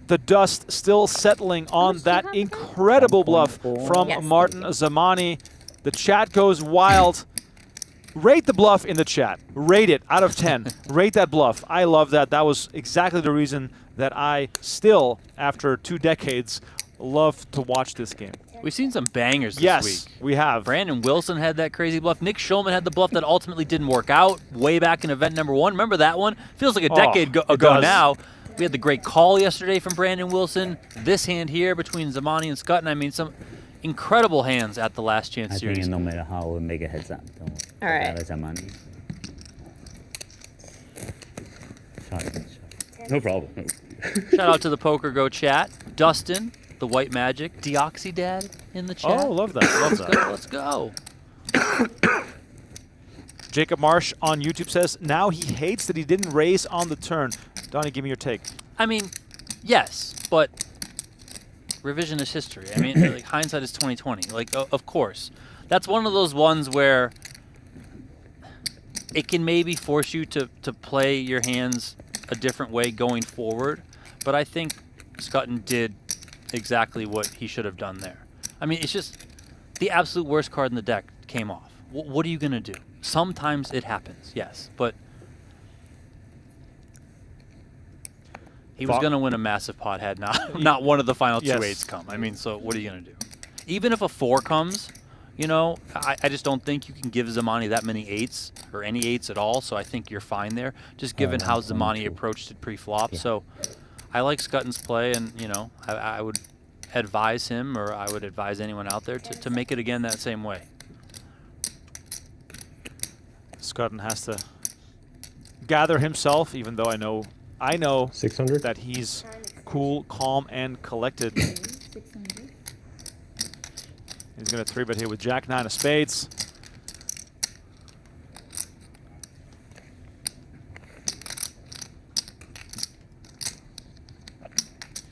The dust still settling on that incredible bluff from Martin Zamani. The chat goes wild. Rate the bluff in the chat. Rate it out of 10. Rate that bluff. I love that. That was exactly the reason that I still, after 2 decades, love to watch this game. We've seen some bangers this week. Yes, we have. Brandon Wilson had that crazy bluff. Nick Schulman had the bluff that ultimately didn't work out way back in event number 1. Remember that one? Feels like a decade ago now. We had the great call yesterday from Brandon Wilson. This hand here between Zamani and Schutten. I mean, some incredible hands at the Last Chance series. I think no matter how we make a heads up. All right. Zamani. No problem. Shout out to the PokerGO chat. Dustin, the White Magic, Deoxydad in the chat. Oh, love that. Love that. Let's go. Jacob Marsh on YouTube says, now he hates that he didn't raise on the turn. Donnie, give me your take. I mean, yes, but revisionist history. I mean, like, hindsight is 20/20. Like, of course. That's one of those ones where it can maybe force you to play your hands a different way going forward. But I think Schutten did exactly what he should have done there. I mean, it's just the absolute worst card in the deck came off. What are you going to do? Sometimes it happens, yes, but he was going to win a massive pot had not one of the final 2 8s come. I mean, so what are you going to do? Even if a 4 comes, you know, I just don't think you can give Zamani that many 8s or any 8s at all, so I think you're fine there, just given how Zamani approached it pre-flop. So I like Schutten's play, and, you know, I would advise him, or I would advise anyone out there to make it again that same way. Schutten has to gather himself, even though I know 600 that he's cool, calm, and collected. He's going to 3-bet here with Jack-9 of spades.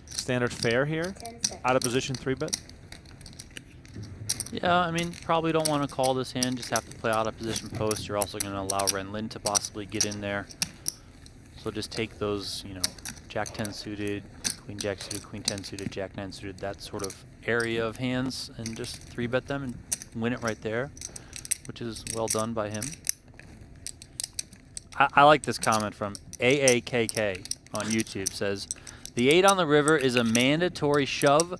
Standard fair here. Out of position 3-bet. Yeah, I mean, probably don't want to call this hand. Just have to play out of position post. You're also going to allow Ren Lin to possibly get in there. So just take those, you know, Jack-10 suited, Queen-Jack suited, Queen-10 suited, Jack-9 suited, that sort of area of hands, and just 3-bet them and win it right there, which is well done by him. I like this comment from AAKK on YouTube. Says, the 8 on the river is a mandatory shove.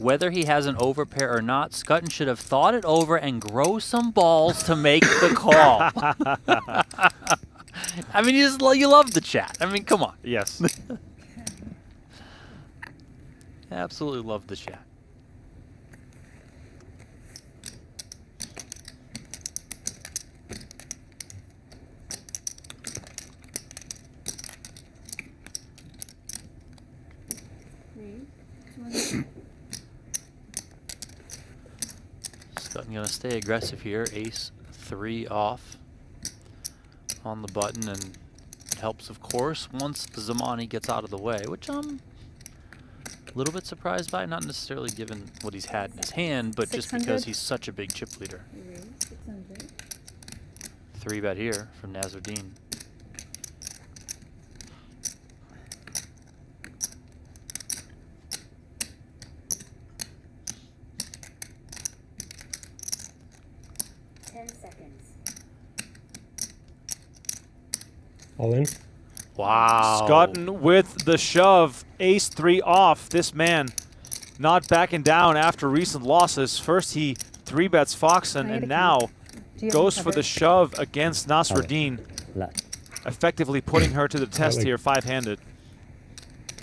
Whether he has an overpair or not, Schutten should have thought it over and grow some balls to make the call. I mean, you love the chat. I mean, come on. Yes. Absolutely love the chat. Schutten going to stay aggressive here. Ace-3 off on the button, and it helps, of course, once Zamani gets out of the way, which I'm a little bit surprised by, not necessarily given what he's had in his hand, but just because he's such a big chip leader. 3-bet here from Nasreddine. All in. Wow. Schutten with the shove. Ace-3 off. This man not backing down after recent losses. First he 3-bets Foxen, and now goes for the shove against Nasreddine, effectively putting her to the test here, 5-handed.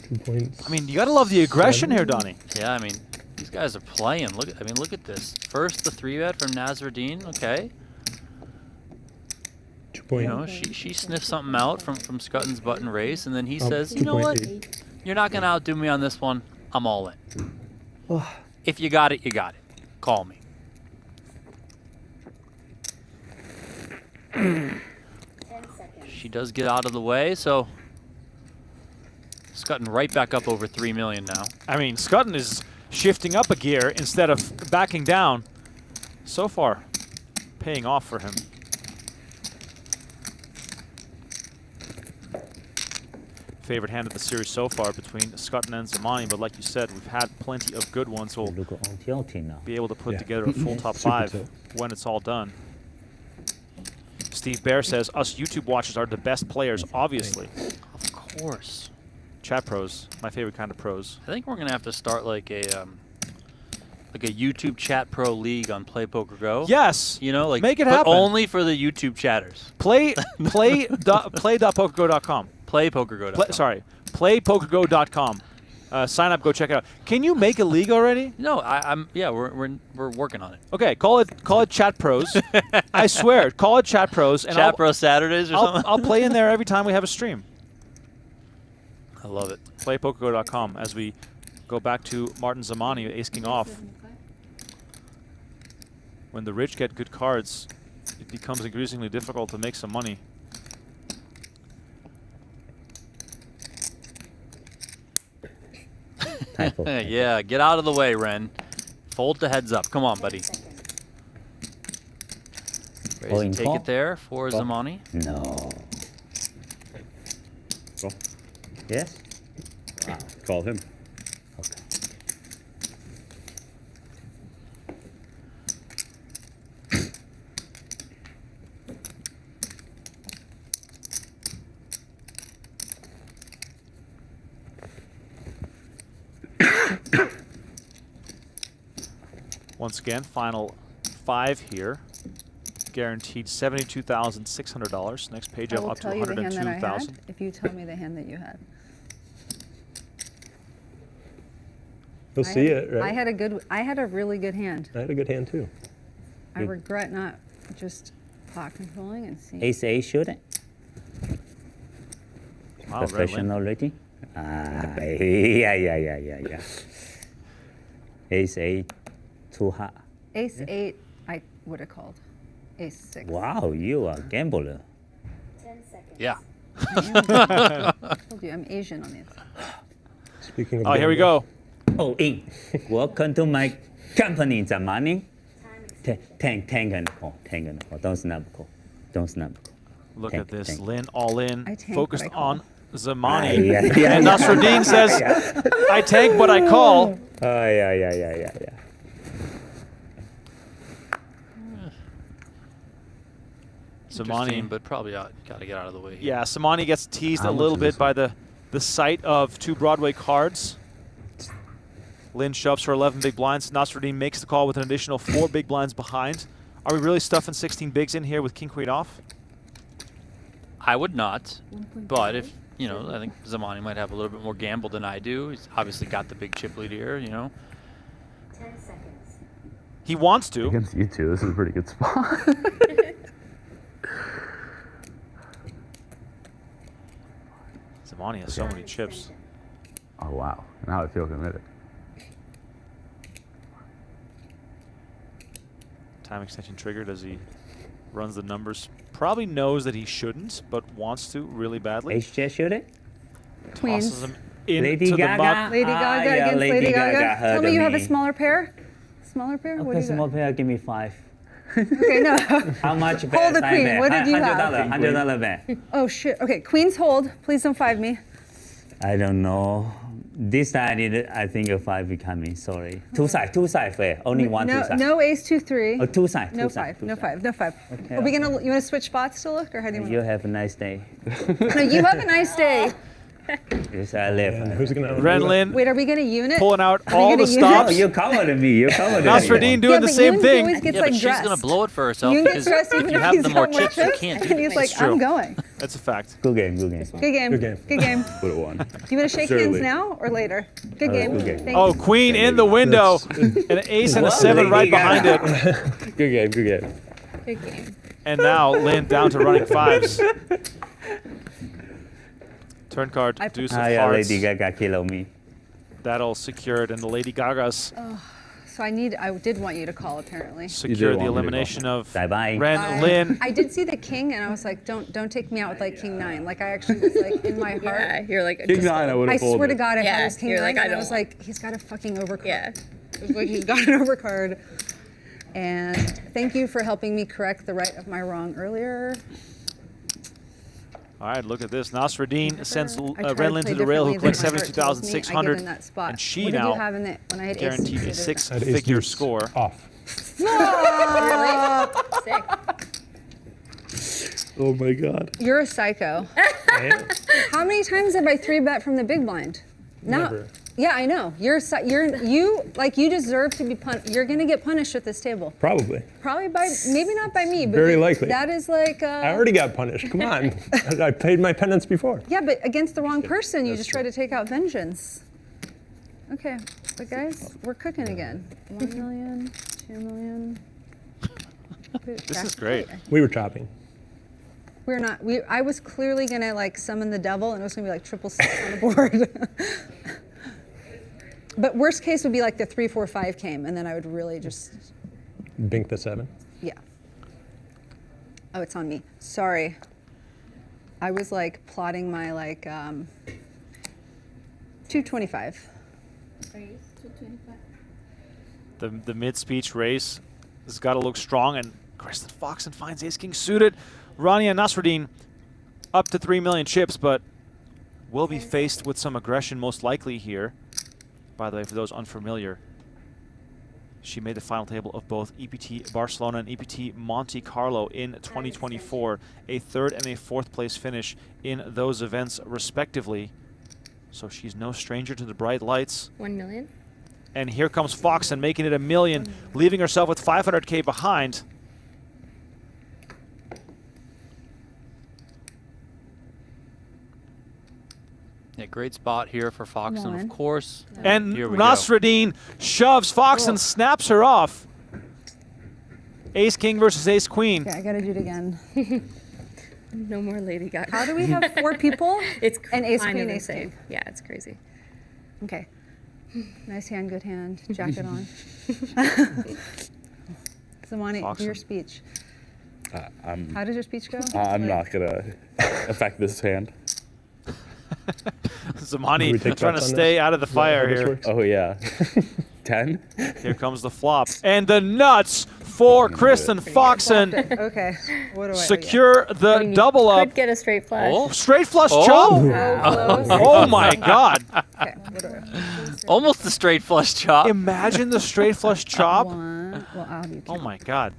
2 points. I mean, you gotta love the aggression here, Donnie. Yeah, I mean, these guys are playing. Look at this. First the 3-bet from Nasreddine. Okay. You know, she sniffs something out from Schutten's button race, and then he says, you know what? You're not going to outdo me on this one. I'm all in. If you got it, you got it. Call me. She does get out of the way, so Schutten right back up over 3 million now. I mean, Schutten is shifting up a gear instead of backing down. So far, paying off for him. Favorite hand of the series so far between Schutten and Zamani, but like you said, we've had plenty of good ones. So we'll be able to put together a full top 5 when it's all done. Steve Bear says, us YouTube watchers are the best players, obviously. Of course. Chat pros, my favorite kind of pros. I think we're going to have to start like a YouTube chat pro league on Play Poker Go. Yes. You know, like make it but happen. Only for the YouTube chatters. Play.pokergo.com. PlayPokerGo.com. Sorry, playpokergo.com. Sign up, go check it out. Can you make a league already? No, yeah, we're working on it. Okay, call it Chat Pros. I swear, call it Chat Pros. And Chat Pro Saturdays or something. I'll play in there every time we have a stream. I love it. Playpokergo.com as we go back to Martin Zamani, ace king off. When the rich get good cards, it becomes increasingly difficult to make some money. Yeah, get out of the way, Ren. Fold the heads up. Come on, buddy. Raise take it there for Zamani. No. Call. Yes? Wow. Call him. Okay. Once again, final 5 here. Guaranteed $72,600. Next page up to $102,000. If you tell me the hand that you had. You'll see it, right? I had a really good hand. I had a good hand too. I regret not just pot controlling and seeing. Ace-A shooting. Wow, Professional already? Yeah. Ace-A, too hot. Ace-8, I would have called. Ace-6. Wow, you are a gambler. 10 seconds. Yeah. I told you, I'm Asian on the inside. Speaking of here we go. Oh, in. Welcome to my company, Zamani. Tank and call. Don't snap call. Look tank, at this. tank. Lin all in. Focused on Zamani. Yeah. And Nasreddine says, I tank, but I call. Yeah. Zamani, but probably got to get out of the way here. Yeah, Zamani gets teased a little bit by the sight of 2 Broadway cards. Lin shoves for 11 big blinds. Nasreddine makes the call with an additional 4 big blinds behind. Are we really stuffing 16 bigs in here with king queen off? I would not, but if, you know, I think Zamani might have a little bit more gamble than I do. He's obviously got the big chip lead here, you know. 10 seconds. He wants to. Against you two, this is a pretty good spot. Zamani has so many chips. Oh, wow. Now I feel committed. Time extension triggered as he runs the numbers. Probably knows that he shouldn't, but wants to really badly. Ace-J shooting? Queens. Tosses him into Lady the Gaga. muck. Lady Gaga yeah, against Lady Gaga. Tell me you have a me. smaller pair. Smaller pair? What do Okay, you small got? pair, give me 5. Okay, no. How much bet? Hold the queen. What did you have? $100 bet. Oh, shit. Okay, queens hold. Please don't 5 me. I don't know. This time I think a 5 will coming. Sorry. Two side fair. Only one two side. No ace 2-3. Oh, two side. No two side, 5. two No side. 5. No 5. Okay, Are we gonna? You want to switch spots to look, or how do you want? You have a nice day. No, you have a nice day. Yes, I live. Who's gonna? Ren Lin Wait, are we gonna unit? pulling out Are we all gonna the unit? Oh, stops. you covered me. You covered me. Nasreddine doing the but same Yoon thing. always gets Yeah, like but she's dressed. going to blow it for herself Yoon because gets dressed if even you if have he's the more got more chips, you can't do and he's like, it's true. I'm going. That's a fact. Good game. Good game. Good game. Good game. Would have won. Do you want to shake Surely. hands now or later? Good game. good game. Thank Oh, you. queen in the window. An ace and a Whoa, 7 right Lady behind it. Good game. Good game. Good game. And now Lin down to running 5s. Turn card, deuce of Yeah, hearts. Lady Gaga kill me. That'll secure it, and the Lady Gagas So I did want you to call apparently. Secure the elimination of Bye-bye. Ren Lin. I did see the king, and I was like, don't take me out with like king 9. Like I actually was like in my heart. Yeah, you're like King 9, I would have I folded. swear to God, if I was king 9, like, I was like, he's got a fucking overcard. Yeah. It was like he's got an overcard. And thank you for helping me correct the right of my wrong earlier. All right, look at this. Nasreddine sends Ren Lin to the rail, who collects 72,600, and she now guaranteed a 6-figure score. Off. Really? Sick. Oh my God. You're a psycho. How many times have I 3-bet from the big blind? Never. Yeah, I know. You deserve to be punished. You're gonna get punished at this table. Probably. Probably by, maybe not by me, but Very likely. that is like. I already got punished. Come on. I paid my penance before. Yeah, but against the wrong person, you just try to take out vengeance. Okay, but guys, we're cooking again. 1 million, 2 million. This is great. We were chopping. We're not. I was clearly gonna like summon the devil, and it was gonna be like 666 on the board. But worst case would be like the 3, 4, 5 came, and then I would really just. Bink the 7. Yeah. Oh, it's on me. Sorry. I was like plotting my like 225. Raise 225. The mid-speech race has got to look strong, and Kristen Foxen finds ace-king suited. Rania Nasreddine up to 3 million chips, but will be faced with some aggression most likely here. By the way, for those unfamiliar, she made the final table of both EPT Barcelona and EPT Monte Carlo in 2024, a 3rd and a 4th place finish in those events respectively. So she's no stranger to the bright lights. 1 million. And here comes Foxen making it $1 million, leaving herself with 500K behind. Yeah, great spot here for Foxen, of course. And Nasreddine shoves Foxen, snaps her off. Ace King versus Ace Queen. Okay, I gotta do it again. No more Lady Gaga. How do we have 4 people? It's and Ace kind Queen, of Ace King. insane. Yeah, it's crazy. Okay. Nice hand, good hand. Jacket on. Zamani, do your speech. How does your speech go? I'm not gonna affect this hand. Zamani trying to stay out of the fire here. Oh yeah. 10. Here comes the flop. And the nuts for Kristen Foxen. Okay. What do I secure the double up. Could get a straight flush. Oh, straight flush chop. Oh my God. Okay. What do I? Almost the straight flush chop. Imagine the straight flush chop. Well, oh my God.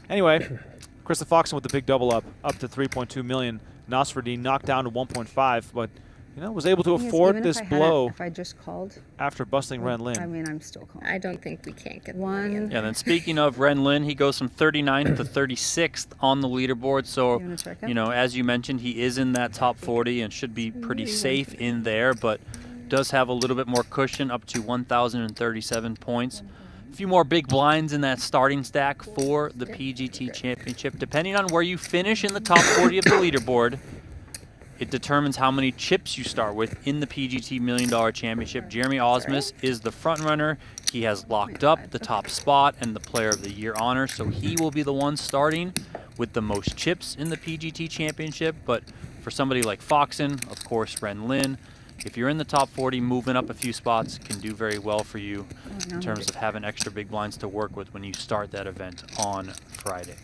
Anyway, Kristen Foxen with the big double up to 3.2 million. Nasreddine knocked down to 1.5, but was able to afford this blow. If I just called after busting Ren Lin. I mean, I'm still calling. I don't think we can't get one. Yeah, then speaking of Ren Lin, he goes from 39th to 36th on the leaderboard. So, as you mentioned, he is in that top 40 and should be pretty safe in there, but does have a little bit more cushion up to 1,037 points. A few more big blinds in that starting stack for the PGT Championship. Depending on where you finish in the top 40 of the leaderboard, it determines how many chips you start with in the PGT $1 Million Championship. Jeremy Osmus is the front runner. He has locked up the top spot and the Player of the Year honor, so he will be the one starting with the most chips in the PGT Championship. But for somebody like Foxen, of course, Ren Lin, if you're in the top 40, moving up a few spots can do very well for you in terms of having extra big blinds to work with when you start that event on Friday.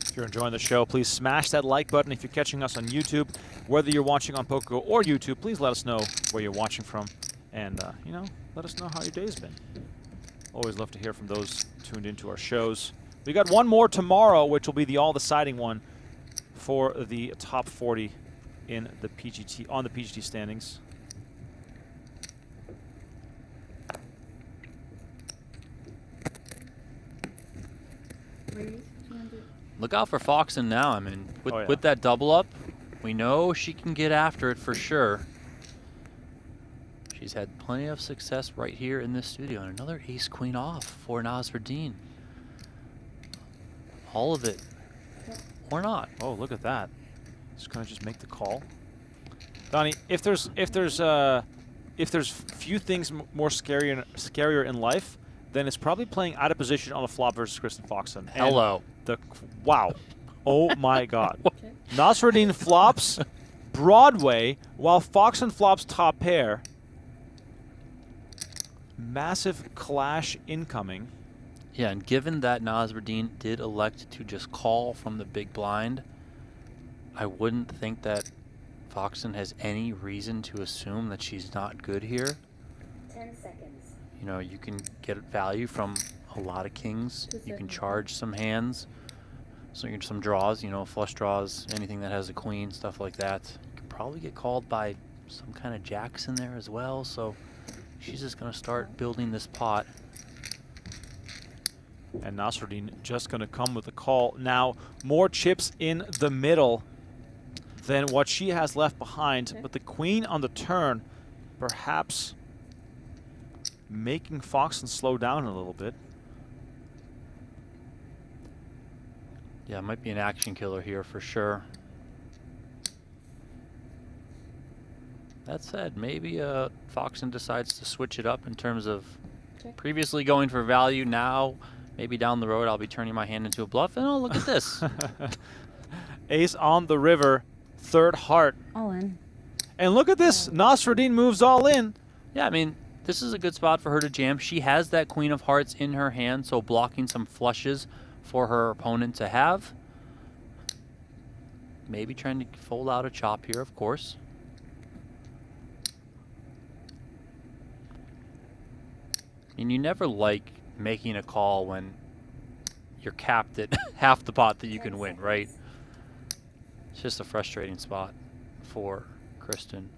If you're enjoying the show, please smash that like button. If you're catching us on YouTube, whether you're watching on PokerGO or YouTube, please let us know where you're watching from. And, let us know how your day's been. Always love to hear from those tuned into our shows. We got one more tomorrow, which will be the all-deciding one for the top 40 in the PGT, on the PGT standings. Look out for Foxen now. I mean, with that double up, we know she can get after it for sure. She's had plenty of success right here in this studio. And another ace-queen off for Nasreddine. All of it. Or not. Oh, look at that. Just gonna just make the call. Donnie, if there's if there's few things more scarier in life, then it's probably playing out of position on a flop versus Kristen Foxen. Hello. Wow. Oh my God. Nasreddine flops Broadway while Foxen flops top pair. Massive clash incoming. Yeah, and given that Nasreddine did elect to just call from the big blind, I wouldn't think that Foxen has any reason to assume that she's not good here. 10 seconds. You know, you can get value from a lot of kings. You can charge some hands, some draws, you know, flush draws, anything that has a queen, stuff like that. You can probably get called by some kind of jacks in there as well, so she's just going to start building this pot. And Nasreddine just going to come with a call. Now, more chips in the middle than what she has left behind, but the queen on the turn perhaps making Foxen slow down a little bit. Yeah, it might be an action killer here for sure. That said, maybe Foxen decides to switch it up in terms of previously going for value. Now, maybe down the road, I'll be turning my hand into a bluff. And oh, look at this. Ace on the river, third heart. All in. And look at this. Nasreddine moves all in. Yeah, I mean, this is a good spot for her to jam. She has that queen of hearts in her hand, so blocking some flushes for her opponent to have. Maybe trying to fold out a chop here, of course. And you never like making a call when you're capped at half the pot that you can win, right? It's just a frustrating spot for Kristen.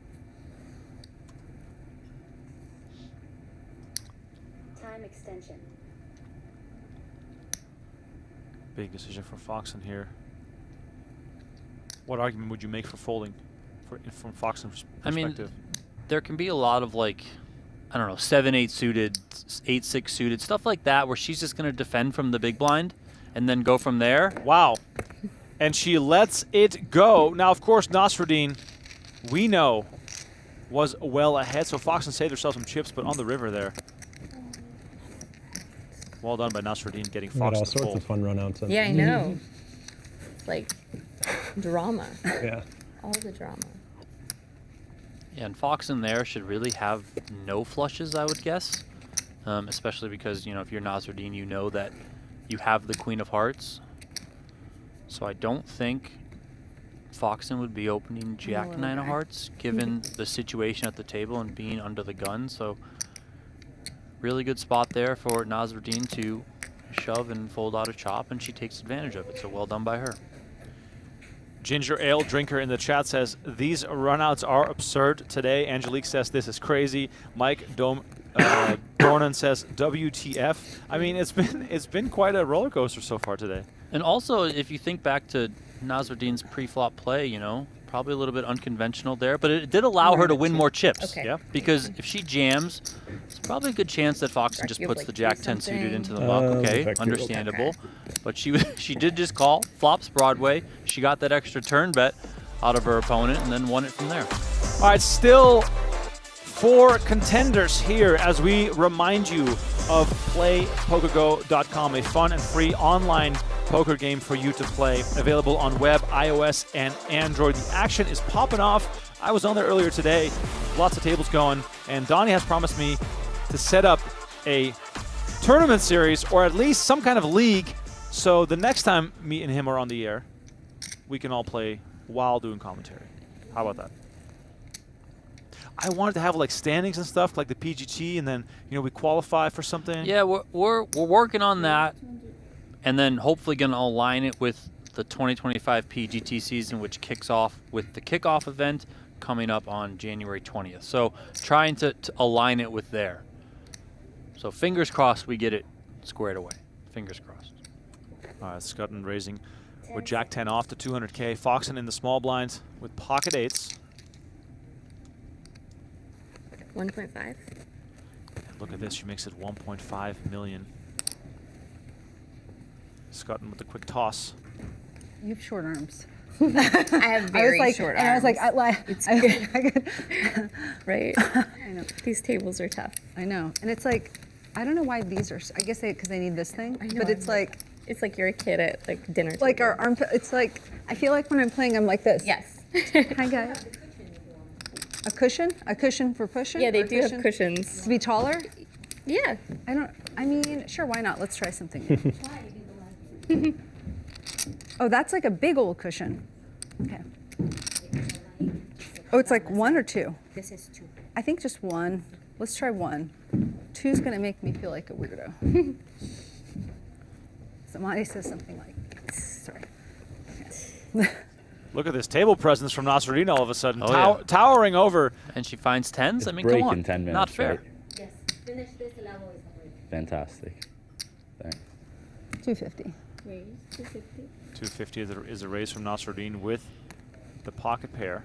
Time extension. Big decision for Foxen here. What argument would you make for folding from Foxen's perspective? I mean, there can be a lot of, like, I don't know, 7-8 suited, 8-6 suited, stuff like that, where she's just going to defend from the big blind and then go from there. Wow. And she lets it go. Now, of course, Nasreddine, we know, was well ahead. So Foxen saved herself some chips, but on the river there. Well done by Nasreddine getting Foxen all to sorts fold. of fun runouts. Yeah, I know. Like, drama. Yeah. All the drama. Yeah, and Foxen there should really have no flushes, I would guess. Especially because, you know, if you're Nasreddine, you know that you have the queen of hearts. So I don't think Foxen would be opening jack nine of hearts, given the situation at the table and being under the gun. So really good spot there for Nasreddine to shove and fold out a chop, and she takes advantage of it. So well done by her. Ginger Ale Drinker in the chat says, these runouts are absurd today. Angelique says, this is crazy. Mike Dornan says, WTF. I mean, it's been quite a roller coaster so far today. And also, if you think back to Nasreddine's pre-flop play, you know, probably a little bit unconventional there, but it did allow her to win more chips. Okay. Yeah. Because if she jams, it's probably a good chance that Foxen just puts the jack 10 suited into the muck. Okay, understandable. But she did just call, flops Broadway. She got that extra turn bet out of her opponent and then won it from there. All right, still 4 contenders here as we remind you of playpokergo.com, a fun and free online poker game for you to play, available on web, iOS, and Android. The action is popping off. I was on there earlier today, lots of tables going, and Donnie has promised me to set up a tournament series or at least some kind of league, so the next time me and him are on the air, we can all play while doing commentary. How about that? I wanted to have like standings and stuff like the PGT, and then, you know, we qualify for something. Yeah, we're working on that, and then hopefully going to align it with the 2025 PGT season, which kicks off with the kickoff event coming up on January 20th. So trying to align it with there. So fingers crossed we get it squared away. Fingers crossed. All right, Schutten raising with Jack 10 off to 200K. Foxen in the small blinds with pocket eights. 1.5. Look at this, she makes it 1.5 million. Schutten with the quick toss. You have short arms. I have very short arms. And I was like, it's I good. Right? I know. These tables are tough. I know. And it's like, I don't know why these are, I guess because they need this thing. I know, but it's like. It's like you're a kid at like dinner table. Like our armpit, it's like, I feel like when I'm playing, I'm like this. Yes. Hi, guys. A cushion? A cushion for pushing? Yeah, they do have cushions. To be taller? Yeah. I mean, sure, why not? Let's try something new. Oh, that's like a big old cushion. Okay. Oh, it's like 1 or 2? This is 2. I think just 1. Let's try 1. 2's gonna make me feel like a weirdo. Somebody says something like, sorry. Okay. Look at this table presence from Nasreddine all of a sudden, Oh, towering over. And she finds 10s. It's I mean, come on. in 10 minutes, Not fair. right? Yes. Finish this level is the break. Fantastic. Thanks. 250. Raise 250. 250 is a raise from Nasreddine with the pocket pair.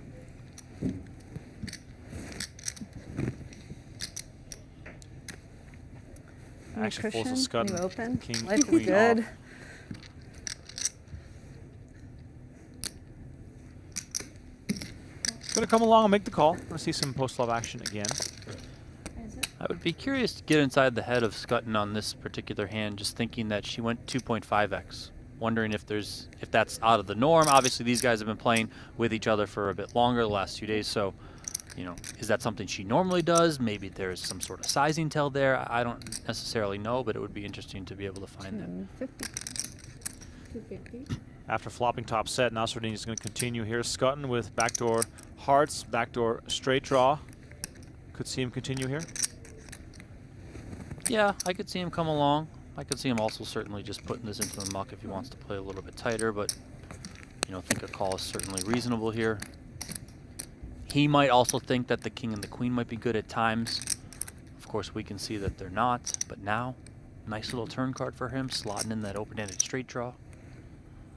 Actually pulls the scud. You open. King, Life queen is good. off. Gonna come along and make the call. Wanna see some post-flop action again. I would be curious to get inside the head of Schutten on this particular hand, just thinking that she went 2.5x. Wondering if that's out of the norm. Obviously, these guys have been playing with each other for a bit longer the last 2 days, so is that something she normally does? Maybe there's some sort of sizing tell there. I don't necessarily know, but it would be interesting to be able to find that. 250. After flopping top set, Nasreddine is going to continue here. Schutten with backdoor hearts, backdoor straight draw. Could see him continue here. Yeah, I could see him come along. I could see him also certainly just putting this into the muck if he wants to play a little bit tighter, but I think a call is certainly reasonable here. He might also think that the king and the queen might be good at times. Of course, we can see that they're not, but now, nice little turn card for him, slotting in that open-ended straight draw.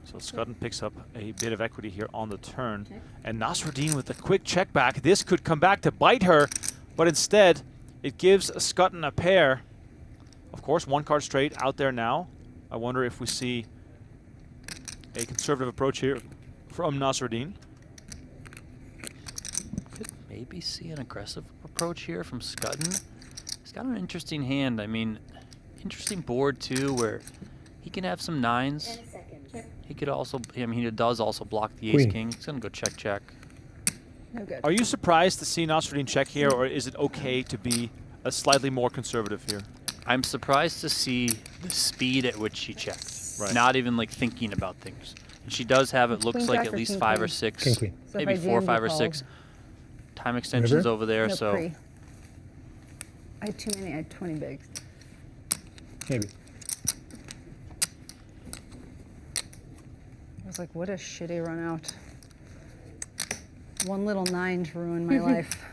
So Schutten picks up a bit of equity here on the turn. And Nasreddine with a quick check back. This could come back to bite her, but instead, it gives Schutten a pair. Of course, 1 card straight out there now. I wonder if we see a conservative approach here from Nasreddine. Could maybe see an aggressive approach here from Schutten. He's got an interesting hand. I mean, interesting board too, where he can have some 9s. 10 seconds. He could also, he does also block the ace-king. He's gonna go check. No good. Are you surprised to see Nasreddine check here, or is it okay to be a slightly more conservative here? I'm surprised to see the speed at which she checks. Right. Not even like thinking about things. And she does have, it looks like at least 5 or 6, maybe 4, 5 or 6 time extensions over there. No, so pre. I had too many. I had 20 bigs. Maybe. I was like, what a shitty run out. 1 little 9 to ruin my life.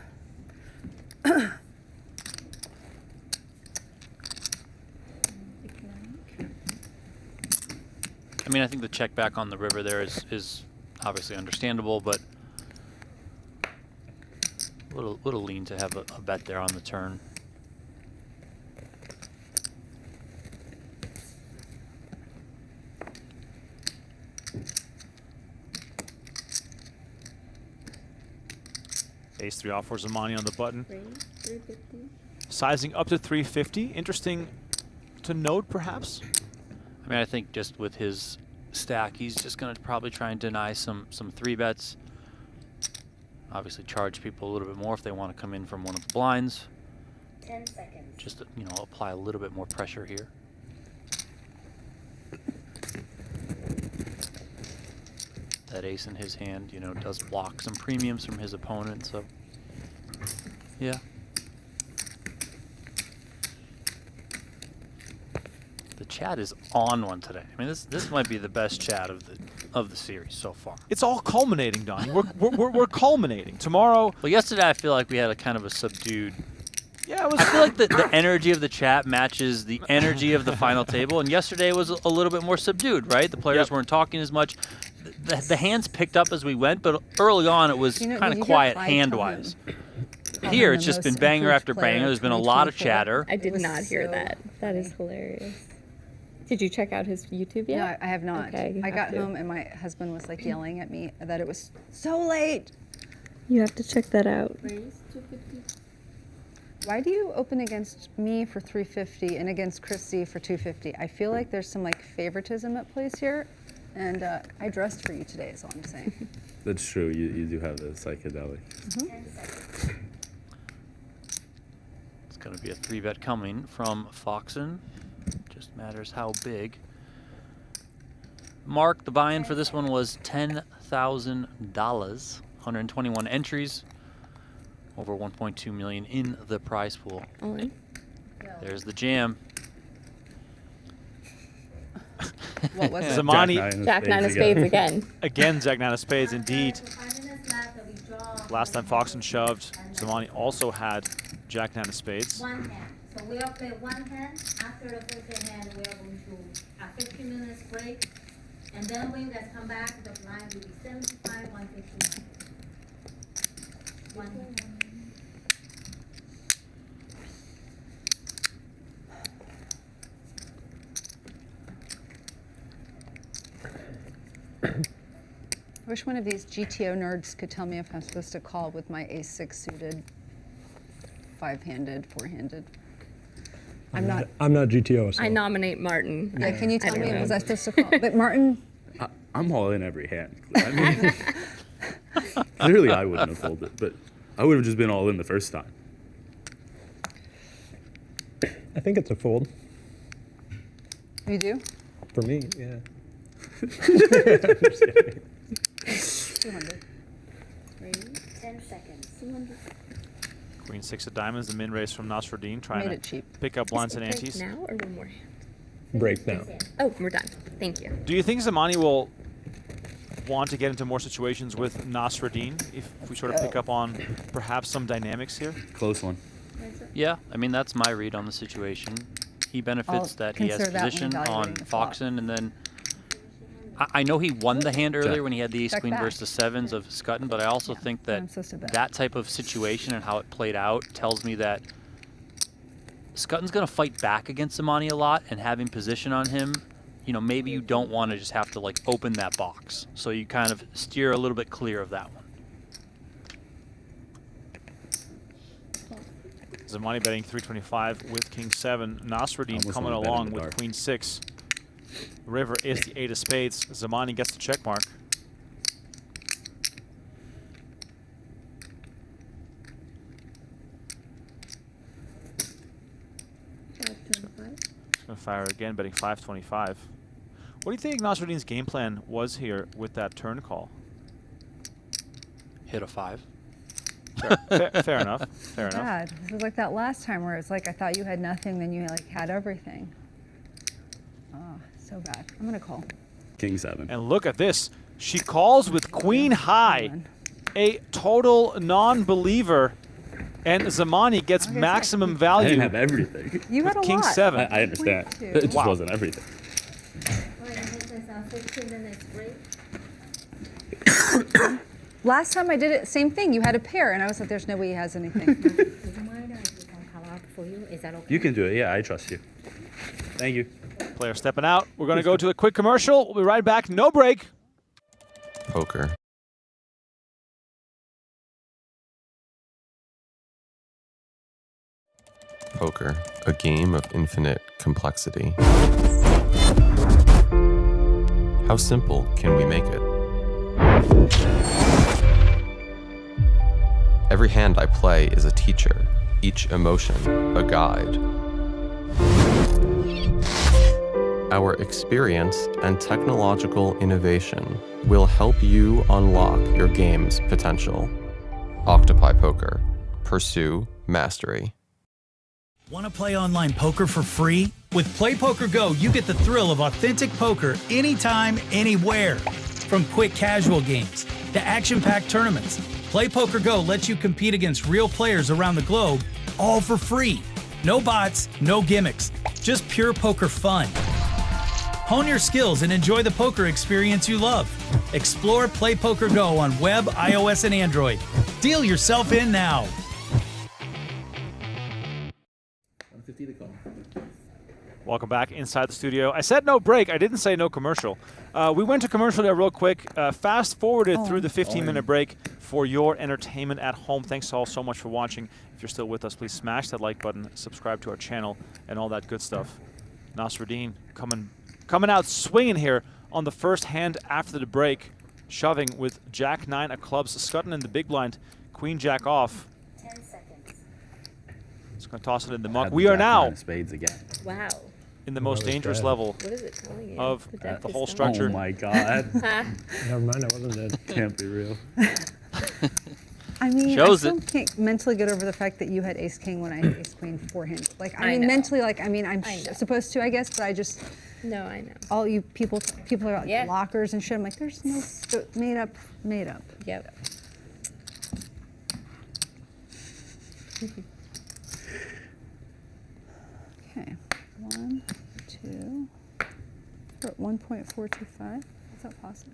I mean, I think the check back on the river there is obviously understandable, but a little lean to have a bet there on the turn. Ace-3 off for Zamani on the button. 350. Sizing up to 350. Interesting to note, perhaps. I mean, I think just with his stack, he's just going to probably try and deny some 3-bets. Obviously charge people a little bit more if they want to come in from one of the blinds. 10 seconds. Just to, apply a little bit more pressure here. That ace in his hand, does block some premiums from his opponent, so yeah. The chat is on one today. I mean, this might be the best chat of the series so far. It's all culminating, Donnie. We're culminating. Tomorrow. Well, yesterday I feel like we had a kind of a subdued. Yeah, it was. I feel like the energy of the chat matches the energy of the final table, and yesterday was a little bit more subdued, right? The players weren't talking as much. The hands picked up as we went, but early on it was kind of quiet hand-wise. Here it's just been banger after banger. There's been a lot of chatter. I did not hear that. That is hilarious. Did you check out his YouTube yet? No, I have not. Okay, I got home and my husband was like yelling at me that it was so late. You have to check that out. Why do you open against me for 350 and against Christy for 250? I feel like there's some like favoritism at place here, and I dressed for you today is all I'm saying. That's true. You do have the psychedelic. It's going to be a 3-bet coming from Foxen. Just matters how big. Mark, the buy-in for this one was $10,000. 121 entries. Over 1.2 million in the prize pool. There's the jam. What was it? Zamani. Jack 9 of spades again. Again, Jack 9 of spades, indeed. Last time Foxen shoved, Zamani also had Jack 9 of spades. One hand. So we all play one hand. After the first hand, we are going to a 15 minutes break. And then when you guys come back, the line will be 75, 159. One hand. I wish one of these GTO nerds could tell me if I'm supposed to call with my ace-6 suited, 5-handed, 4-handed. I'm not GTO. So. I nominate Martin. Yeah, can you tell me, was I supposed to call? But Martin. I'm all in every hand. I mean, clearly I wouldn't have folded, but I would have just been all in the first time. I think it's a fold. You do? For me, yeah. 200. 10 seconds. 200. Queen 6 of diamonds, the min raise from Nasreddine, trying Made it to cheap. pick up blinds and antes. Now or one more hand? Break now. Oh, we're done. Thank you. Do you think Zamani will want to get into more situations with Nasreddine if we sort of pick up on perhaps some dynamics here? Close one. Yeah, I mean, that's my read on the situation. He benefits that he has position on Foxen, and then I know he won the hand earlier when he had the ace-queen versus the sevens of Schutten, but I also think that that type of situation and how it played out tells me that Schutten's going to fight back against Zamani a lot, and having position on him, you know, maybe you don't want to just have to like open that box. So you kind of steer a little bit clear of that one. Zamani betting 325 with king 7. Nasreddine coming along with queen 6. River is the 8 of spades. Zamani gets the check mark. Going to fire again, betting 525. What do you think Nasreddine's game plan was here with that turn call? Hit a 5. Fair enough. Fair enough. God, this was like that last time where it's like I thought you had nothing, then you like had everything. Oh, so bad. I'm gonna call. King 7. And look at this. She calls with queen high, a total non-believer, and Zamani gets maximum value. I didn't have everything. You had a king lot. 7. I understand. It just wasn't everything. Last time I did it, same thing. You had a pair, and I was like, "There's no way he has anything." Would you mind if we can come out for you? Is that okay? You can do it. Yeah, I trust you. Thank you. Player stepping out. We're going to go to a quick commercial. We'll be right back. No break. Poker. Poker, a game of infinite complexity. How simple can we make it? Every hand I play is a teacher, each emotion a guide. Our experience and technological innovation will help you unlock your game's potential. Octopi Poker. Pursue mastery. Want to play online poker for free? With Play Poker Go, you get the thrill of authentic poker anytime, anywhere. From quick casual games to action-packed tournaments, Play Poker Go lets you compete against real players around the globe, all for free. No bots, no gimmicks, just pure poker fun. Hone your skills and enjoy the poker experience you love. Explore Play Poker Go on web, iOS, and Android. Deal yourself in now. 150 to call. Welcome back inside the studio. I said no break. I didn't say no commercial. We went to commercial there real quick. Fast forwarded through the 15-minute break for your entertainment at home. Thanks all so much for watching. If you're still with us, please smash that like button, subscribe to our channel, and all that good stuff. Nasreddine coming out swinging here on the first hand after the break, shoving with Jack-9 of clubs. Schutten in the big blind, Queen Jack off. 10 seconds. It's going to toss it in the muck. We are now spades again. Wow. in the most dangerous level What is it telling you? of The the whole structure. Oh my God. Never mind, I wasn't dead. Can't be real. I mean, Shows I still can't mentally get over the fact that you had ace king when I had ace queen forehand. Like, I mean, know. mentally, like, I mean, I'm supposed to, I guess, but I just. No, I know. All you people are like lockers and shit. I'm like, there's no made up. Yep. Okay, 1, 2, 1.425. Is that possible?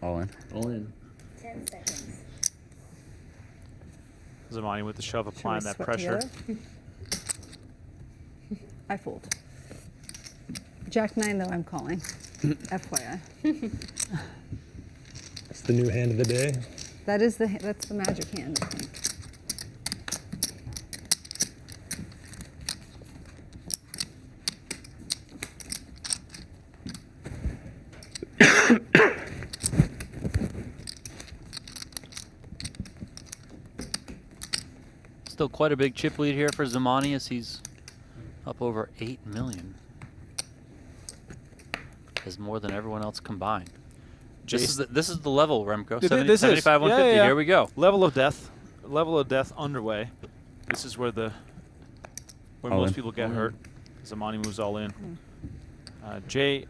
All in. All in. 10 seconds. Zamani with the shove, applying that pressure. I fold. Jack-9 though, I'm calling. FYI. That's the new hand of the day. That's the magic hand, I think. Still quite a big chip lead here for Zamani as he's up over 8 million. Has more than everyone else combined. This is the level, Remko. 75, 150. Yeah. Here we go. Level of death. Level of death underway. This is where most people get hurt. Zamani moves all in. Jay,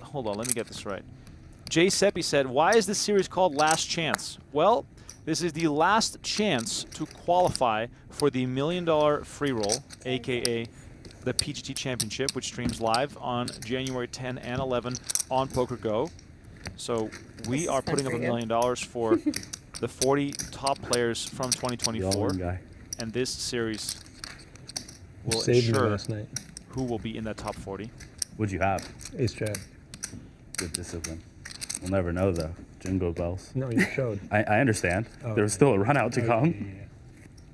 hold on, let me get this right. Jay Seppi said, "Why is this series called Last Chance?" Well, this is the last chance to qualify for the $1 million free roll, aka the PGT Championship, which streams live on January 10 and 11 on PokerGO. So we are putting up $1 million for the 40 top players from 2024, and this series will ensure who will be in that top 40. What'd you have? Ace Jack. Good discipline. We'll never know though. Jingle bells. No, you showed. I understand. Oh, there was still a run out to come. Yeah.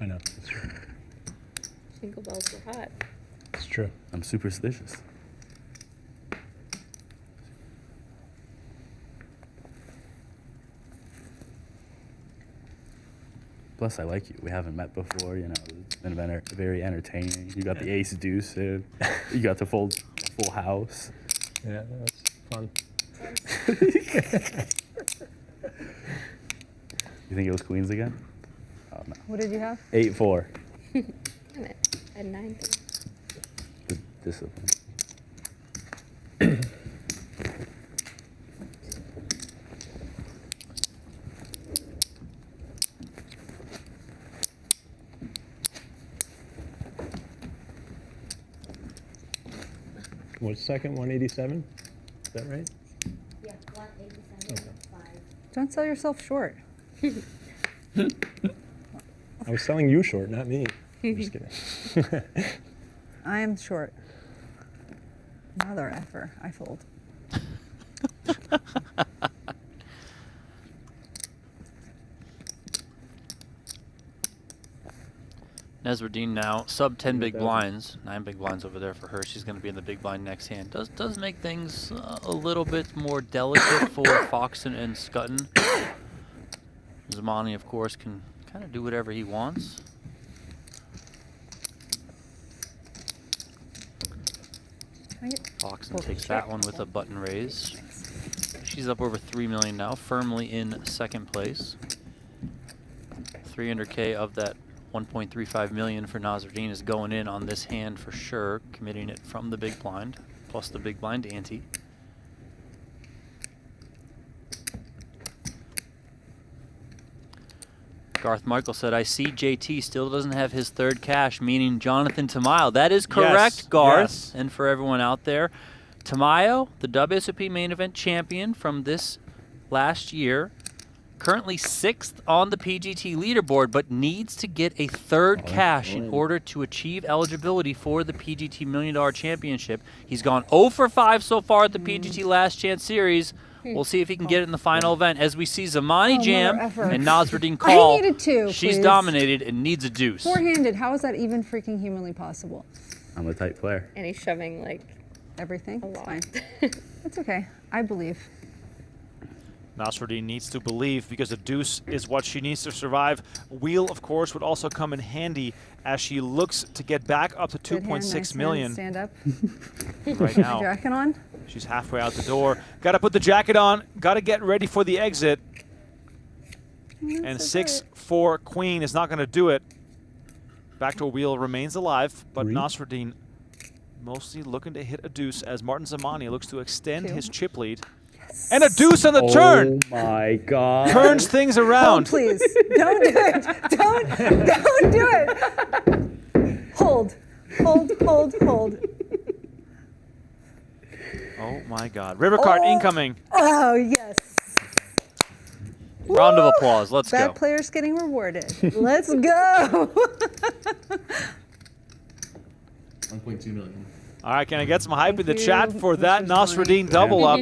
I know. It's true. Jingle bells were hot. It's true. I'm superstitious. Plus, I like you. We haven't met before, you know. It's been very entertaining. You got the ace deuce in. You got to fold full house. Yeah, that's fun. You think it was queens again? Oh, no. What did you have? 8-4. Damn it. I had 9. Good discipline. What's second? 187? Is that right? Yeah, 187, 5. Don't sell yourself short. I was selling you short, not me. I'm just kidding. I am short. Mother effer. I fold. Nasreddine now sub 10 big blinds, 9 big blinds over there for her. She's going to be in the big blind next hand. Does make things a little bit more delicate for Foxen and Schutten. Zamani, of course, can kind of do whatever he wants. Foxen takes that one with a button raise. She's up over 3 million now, firmly in second place. 300K of that 1.35 million for Nasreddine is going in on this hand for sure, committing it from the big blind, plus the big blind ante. Garth Michael said, I see JT still doesn't have his third cash, meaning Jonathan Tamayo. That is correct, Yes, Garth. yes. And for everyone out there, Tamayo, the WSOP main event champion from this last year, currently 6th on the PGT leaderboard, but needs to get a third cash in order to achieve eligibility for the PGT $1 Million Championship. He's gone 0 for 5 so far at the PGT Last Chance Series. We'll see if he can get it in the final event. As we see Zamani jam and Nasreddine call, I needed two, she's please. dominated and needs a deuce. Four-handed, how is that even freaking humanly possible? I'm a tight player. And he's shoving like everything. a It's lot. fine. It's okay. I believe. Nasreddine needs to believe because a deuce is what she needs to survive. Wheel, of course, would also come in handy as she looks to get back up to Good hand, 2.6 nice million. hand, stand up. Right now. Jacket on. She's halfway out the door. Got to put the jacket on. Got to get ready for the exit. And 6-4 queen is not going to do it. Backdoor wheel remains alive, but Nasreddine mostly looking to hit a deuce as Martin Zamani looks to extend his chip lead. And a deuce on the turn. Oh my God. Turns things around. Hold, please. Don't do it. Don't do it. Hold. Hold, hold, hold. Oh my God. River card incoming. Oh, yes. Round of applause. Let's go. That player's getting rewarded. Let's go. 1.2 million. All right, can I get some hype in the chat for that Nasreddine double up?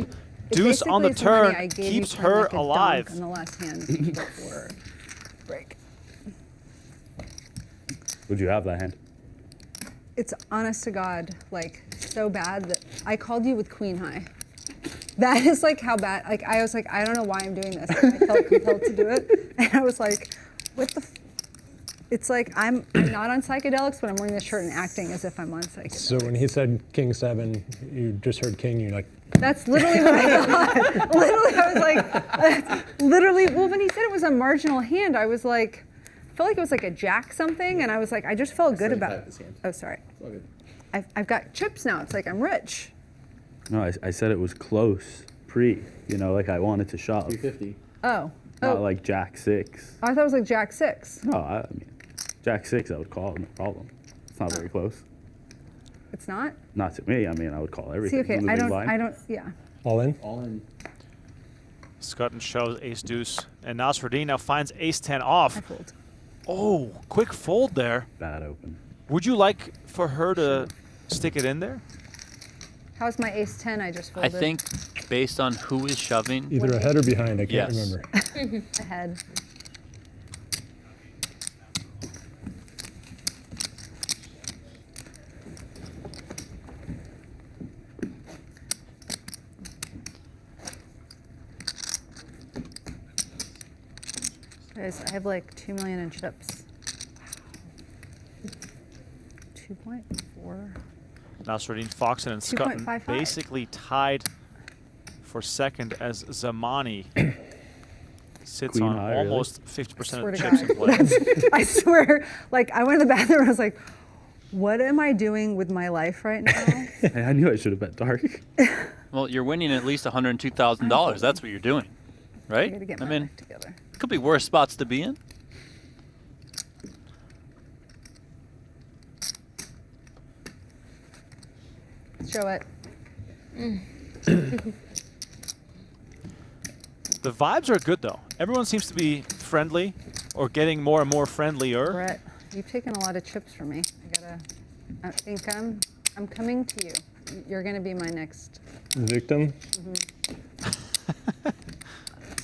Deuce on the turn keeps her alive. On the last hand before break. Would you have that hand? It's honest to God, like so bad that I called you with queen high. That is like how bad, like I was like, I don't know why I'm doing this. I felt compelled to do it. And I was like, what the it's like I'm not on psychedelics, but I'm wearing this shirt and acting as if I'm on psychedelics. So when he said King 7, you just heard King, you're like... That's literally what I thought. Literally, I was like, literally, well, when he said it was a marginal hand, I was like, I felt like it was like a jack something, and I was like, I just felt good about it. Oh, sorry. I've got chips now. It's like I'm rich. No, I said it was close, you know, like I wanted to shove. 350. Oh. Not like Jack 6. I thought it was like Jack 6. No, I mean, Jack 6 I would call, no problem. It's not very close. It's not? Not to me, I mean, I would call everything. See, okay, I don't, yeah. All in? All in. Schutten shows ace deuce, and Nasreddine now finds ace 10 off. I fold. Oh, quick fold there. Bad open. Would you like for her to stick it in there? How's my ace 10 I just folded? I think based on who is shoving. Either ahead or behind, I can't remember. Ahead. Guys, I have like 2 million in chips. 2.4. Nasreddine, Foxen, and Schutten 2.55. basically tied for second as Zamani sits Queen on high, almost 50% Swear of the to chips God. in play. I swear, like I went to the bathroom and I was like, what am I doing with my life right now? Hey, I knew I should have bet dark. Well, you're winning at least $102,000. That's what you're doing, right? I gotta get I my mean, life together. could be worse spots to be in. Show it. The vibes are good, though. Everyone seems to be friendly or getting more and more friendlier. Brett, you've taken a lot of chips from me. I think I'm coming to you. You're gonna be my next Victim?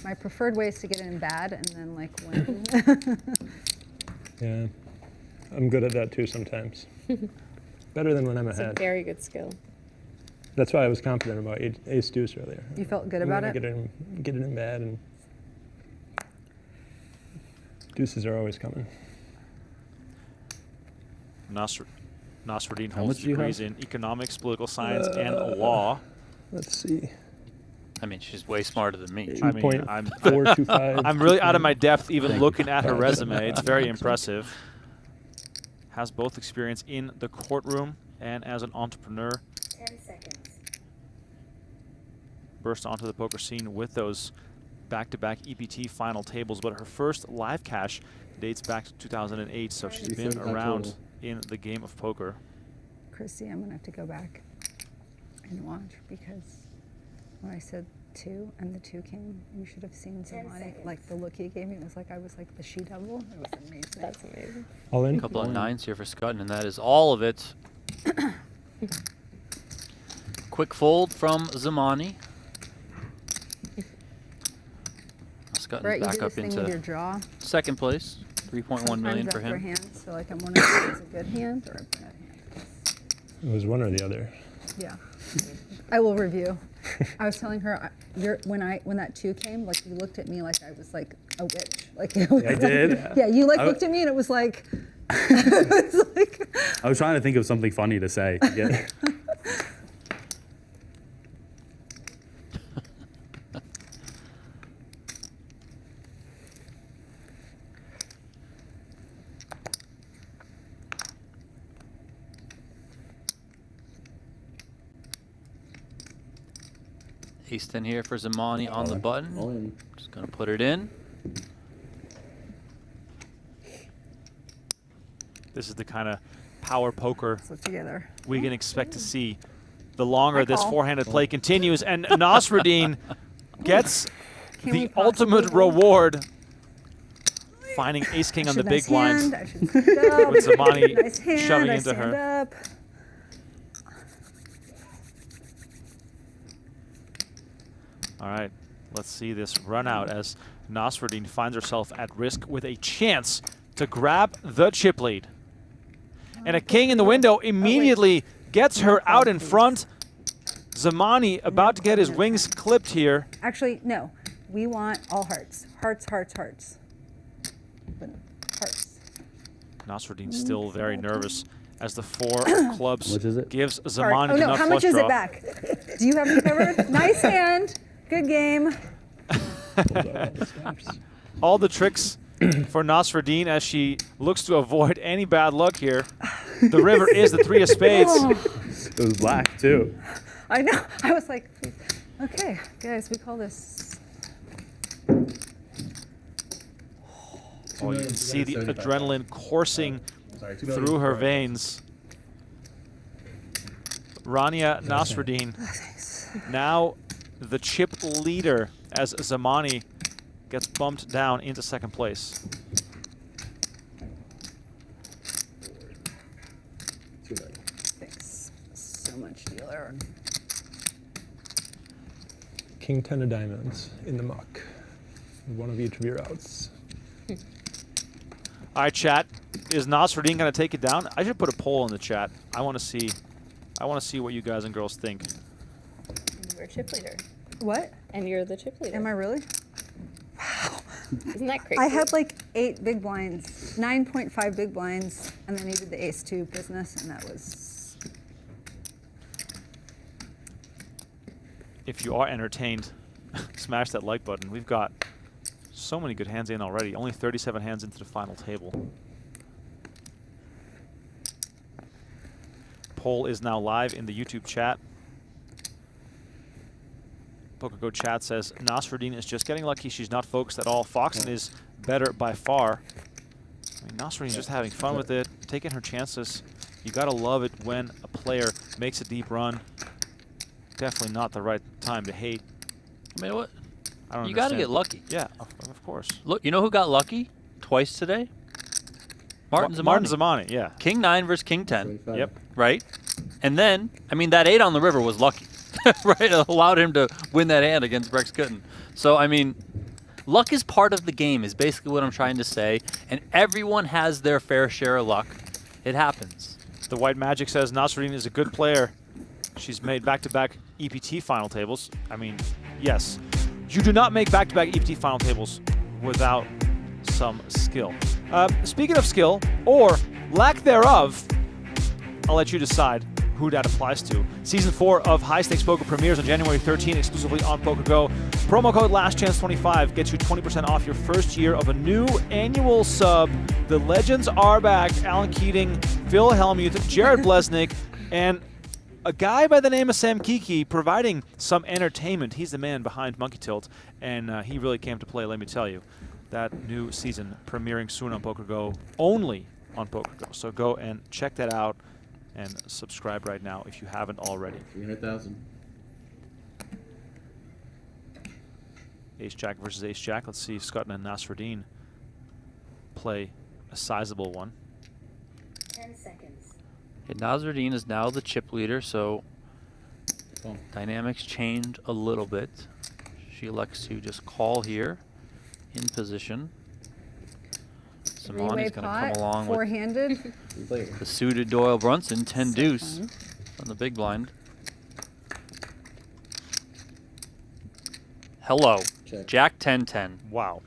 My preferred way is to get in bad and then like win. Yeah. I'm good at that too sometimes. Better than when I'm It's a ahead. very good skill. That's why I was confident about ace deuce earlier. You felt good I'm about gonna it? Get it in bad, and deuces are always coming. Nasreddine How holds much do you degrees have? in economics, political science, and law. Let's see. I mean, she's way smarter than me. I mean, 2.425. I'm really out of my depth even looking at her resume. It's very impressive. Has both experience in the courtroom and as an entrepreneur. 10 seconds. Burst onto the poker scene with those back-to-back EPT final tables, but her first live cash dates back to 2008, so she's been around in the game of poker. Christy, I'm gonna have to go back and watch, because when I said 2 and the 2 came, you should have seen Zamani, like the look he gave me. It was like I was like the she-devil. It was amazing. That's amazing. All in? A couple of 9s here for Schutten, and that is all of it. Quick fold from Zamani. Schutten Right, back you do up this thing with your into draw. second place. 3.1 million for him. Hand, so like I'm wondering if it's a good hand or a bad hand. It was one or the other. Yeah, I will review. I was telling her when that 2 came, like you looked at me like I was like a witch. Like it was I did. Yeah, you like looked at me and it was like. It was like I was trying to think of something funny to say. Yeah. Ace-10 here for Zamani on the button. Just going to put it in. This is the kind of power poker together we can expect to see the longer this four-handed play continues. And Nasreddine gets the ultimate reward, finding ace-king on the big blind, with Zamani shoving into her. All right, let's see this run out as Nasreddine finds herself at risk with a chance to grab the chip lead. And a king in the window immediately gets her out in front. Zamani about to get his wings clipped here. Actually, no. We want all hearts. Hearts, hearts, hearts. Hearts. Nasreddine still very nervous as the 4 clubs gives Zamani oh, no. the nut How flush much is draw. it back? Do you have me covered? Nice hand. Good game. All the tricks for Nasreddine as she looks to avoid any bad luck here. The river is the 3 of spades. It was black, too. I know. I was like, okay, guys, we call this. Oh, you can see the adrenaline coursing through her veins. Rania Nasreddine now the chip leader as Zamani gets bumped down into second place. Thanks so much, dealer. King 10 of diamonds in the muck. One of each of your outs. All right, chat. Is Nasreddine going to take it down? I should put a poll in the chat. I want to see what you guys and girls think. You're chip leader. What? And you're the chip leader. Am I really? Isn't that crazy? I had like 8 big blinds, 9.5 big blinds, and then he did the ace-2 business, and that was. If you are entertained, smash that like button. We've got so many good hands in already. Only 37 hands into the final table. Poll is now live in the YouTube chat. PokerGO chat says Nasreddine is just getting lucky. She's not focused at all. Foxen is better by far. I mean, Nasreddine's just having fun with it, taking her chances. You gotta love it when a player makes a deep run. Definitely not the right time to hate. I mean, what? I don't You gotta understand. get lucky. Yeah, of course. Look, you know who got lucky twice today? Martin Zamani. Martin Zamani, yeah. King 9 versus King 10. Yep. Right? And then, I mean, that 8 on the river was lucky. Right? It allowed him to win that hand against Brekstyn Schutten. So, I mean, luck is part of the game is basically what I'm trying to say. And everyone has their fair share of luck. It happens. The White Magic says Nasreddine is a good player. She's made back-to-back EPT final tables. I mean, yes. You do not make back-to-back EPT final tables without some skill. Speaking of skill, or lack thereof, I'll let you decide who that applies to. Season 4 of High Stakes Poker premieres on January 13 exclusively on PokerGO. Promo code LastChance25 gets you 20% off your first year of a new annual sub. The legends are back. Alan Keating, Phil Hellmuth, Jared Blesnick, and a guy by the name of Sam Kiki providing some entertainment. He's the man behind Monkey Tilt, and he really came to play, let me tell you. That new season premiering soon on PokerGO, only on PokerGO. So go and check that out and subscribe right now if you haven't already. 300,000. Ace-Jack versus Ace-Jack. Let's see if Schutten and Nasreddine play a sizable one. 10 seconds. Okay, Nasreddine is now the chip leader, so dynamics change a little bit. She elects to just call here in position. Zamani's going to come along four-handed. with the suited Doyle Brunson, 10 deuce on the big blind. Hello. Check. Jack 10-10. Wow.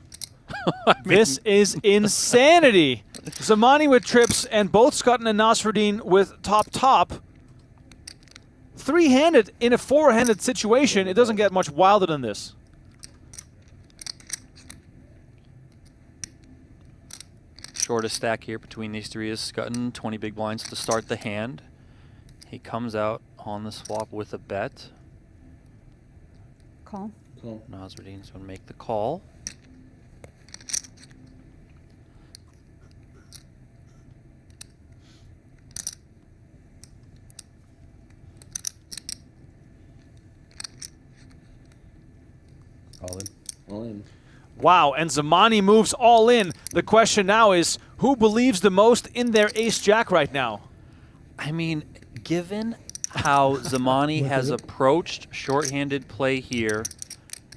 This is insanity. Zamani with trips and both Schutten and Nasreddine with top. Three-handed in a four-handed situation. It doesn't get much wilder than this. Shortest stack here between these three is Schutten, 20 big blinds to start the hand. He comes out on the swap with a bet. Call. Nasreddine's going to make the call. All in. All in. Wow, and Zamani moves all in. The question now is, who believes the most in their ace-jack right now? I mean, given how Zamani has approached shorthanded play here,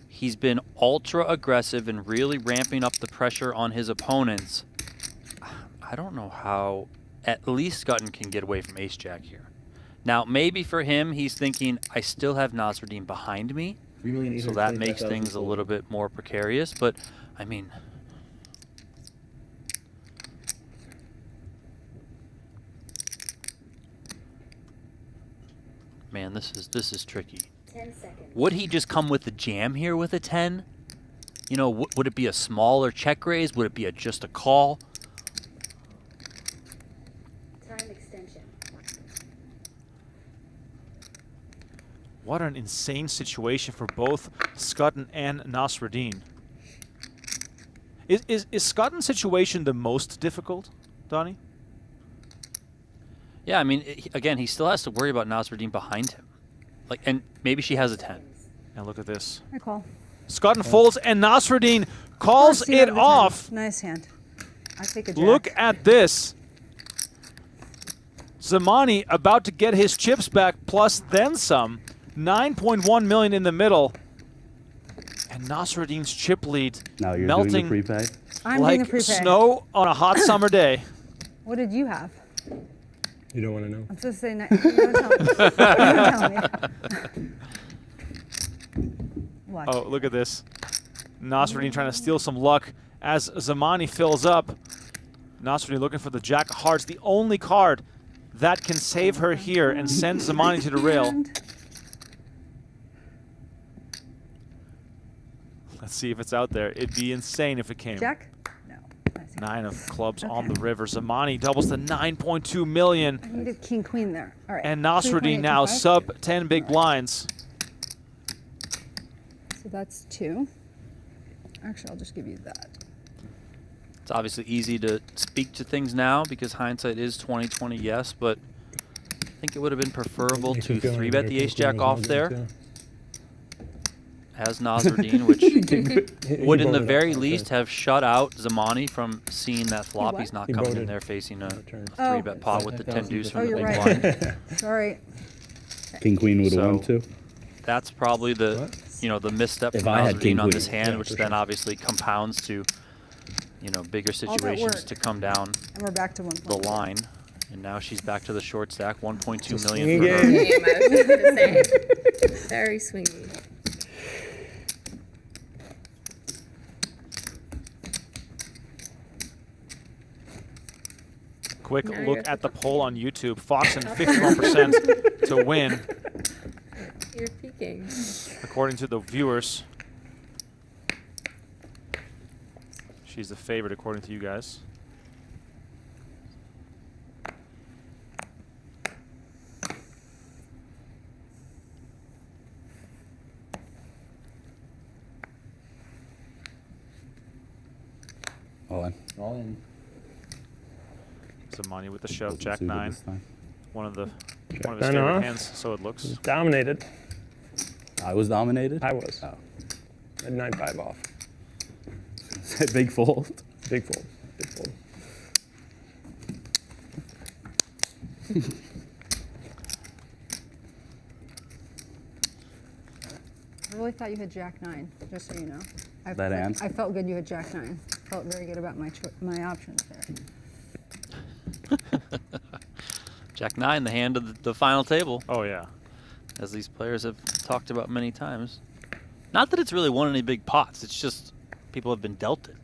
he's been ultra aggressive and really ramping up the pressure on his opponents. I don't know how at least Schutten can get away from ace-jack here. Now, maybe for him, he's thinking, I still have Nasreddine behind me, so that makes things a little bit more precarious. But, I mean, man, this is tricky. 10 seconds. Would he just come with the jam here with a 10? You know, would it be a smaller check raise? Would it be just a call? Time extension. What an insane situation for both Schutten and Nasreddine. Is Schutten's situation the most difficult, Donnie? Yeah, I mean, again, he still has to worry about Nasreddine behind him. Like, and maybe she has a 10. And look at this. I call. Schutten folds and Nasreddine calls it off. Nice hand. I take a jack. Look at this. Zamani about to get his chips back plus then some. 9.1 million in the middle. And Nasreddine's chip lead now you're melting doing the prepay? I'm like doing the prepay. snow on a hot summer day. What did you have? You don't want to know. I'm supposed to say, you don't tell me. You don't tell me. Watch. Oh, look at this. Nasreddine trying to steal some luck as Zamani fills up. Nasreddine looking for the jack of hearts, the only card that can save her here and send Zamani to the rail. Let's see if it's out there. It'd be insane if it came. Jack? No. 9 of clubs on the river. Zamani doubles to 9.2 million. I needed king queen there. All right. And Nasreddine now sub 10 big blinds. So that's 2. Actually, I'll just give you that. It's obviously easy to speak to things now because hindsight is 20/20, yes, but I think it would have been preferable to 3-bet the ace-jack off there. As Nasreddine, which would in the very least have shut out Zamani from seeing that flop. He's not coming in there facing a 3-bet pot with the 10 deuce from the big blind. Sorry. King queen would have won too. That's probably the the misstep from Nasreddine on this hand, which then obviously compounds to bigger situations to come down and we're back to the line. And now she's back to the short stack, 1.2 million for her. I was going to say. Very swingy. Quick look at the poll on YouTube. Foxen 51% to win. You're peeking. According to the viewers. She's the favorite according to you guys. All in. All in. Zamani with the shove, Jack 9. One of his nine favorite off. hands, so it looks. Dominated. I was dominated? I was. Oh. At 9-5 off. Big fold. Big fold. Big fold. I really thought you had Jack 9, just so you know. I felt good you had Jack 9. Felt very good about my options there. Jack 9, the hand of the final table. Oh, yeah. As these players have talked about many times. Not that it's really won any big pots. It's just people have been dealt it.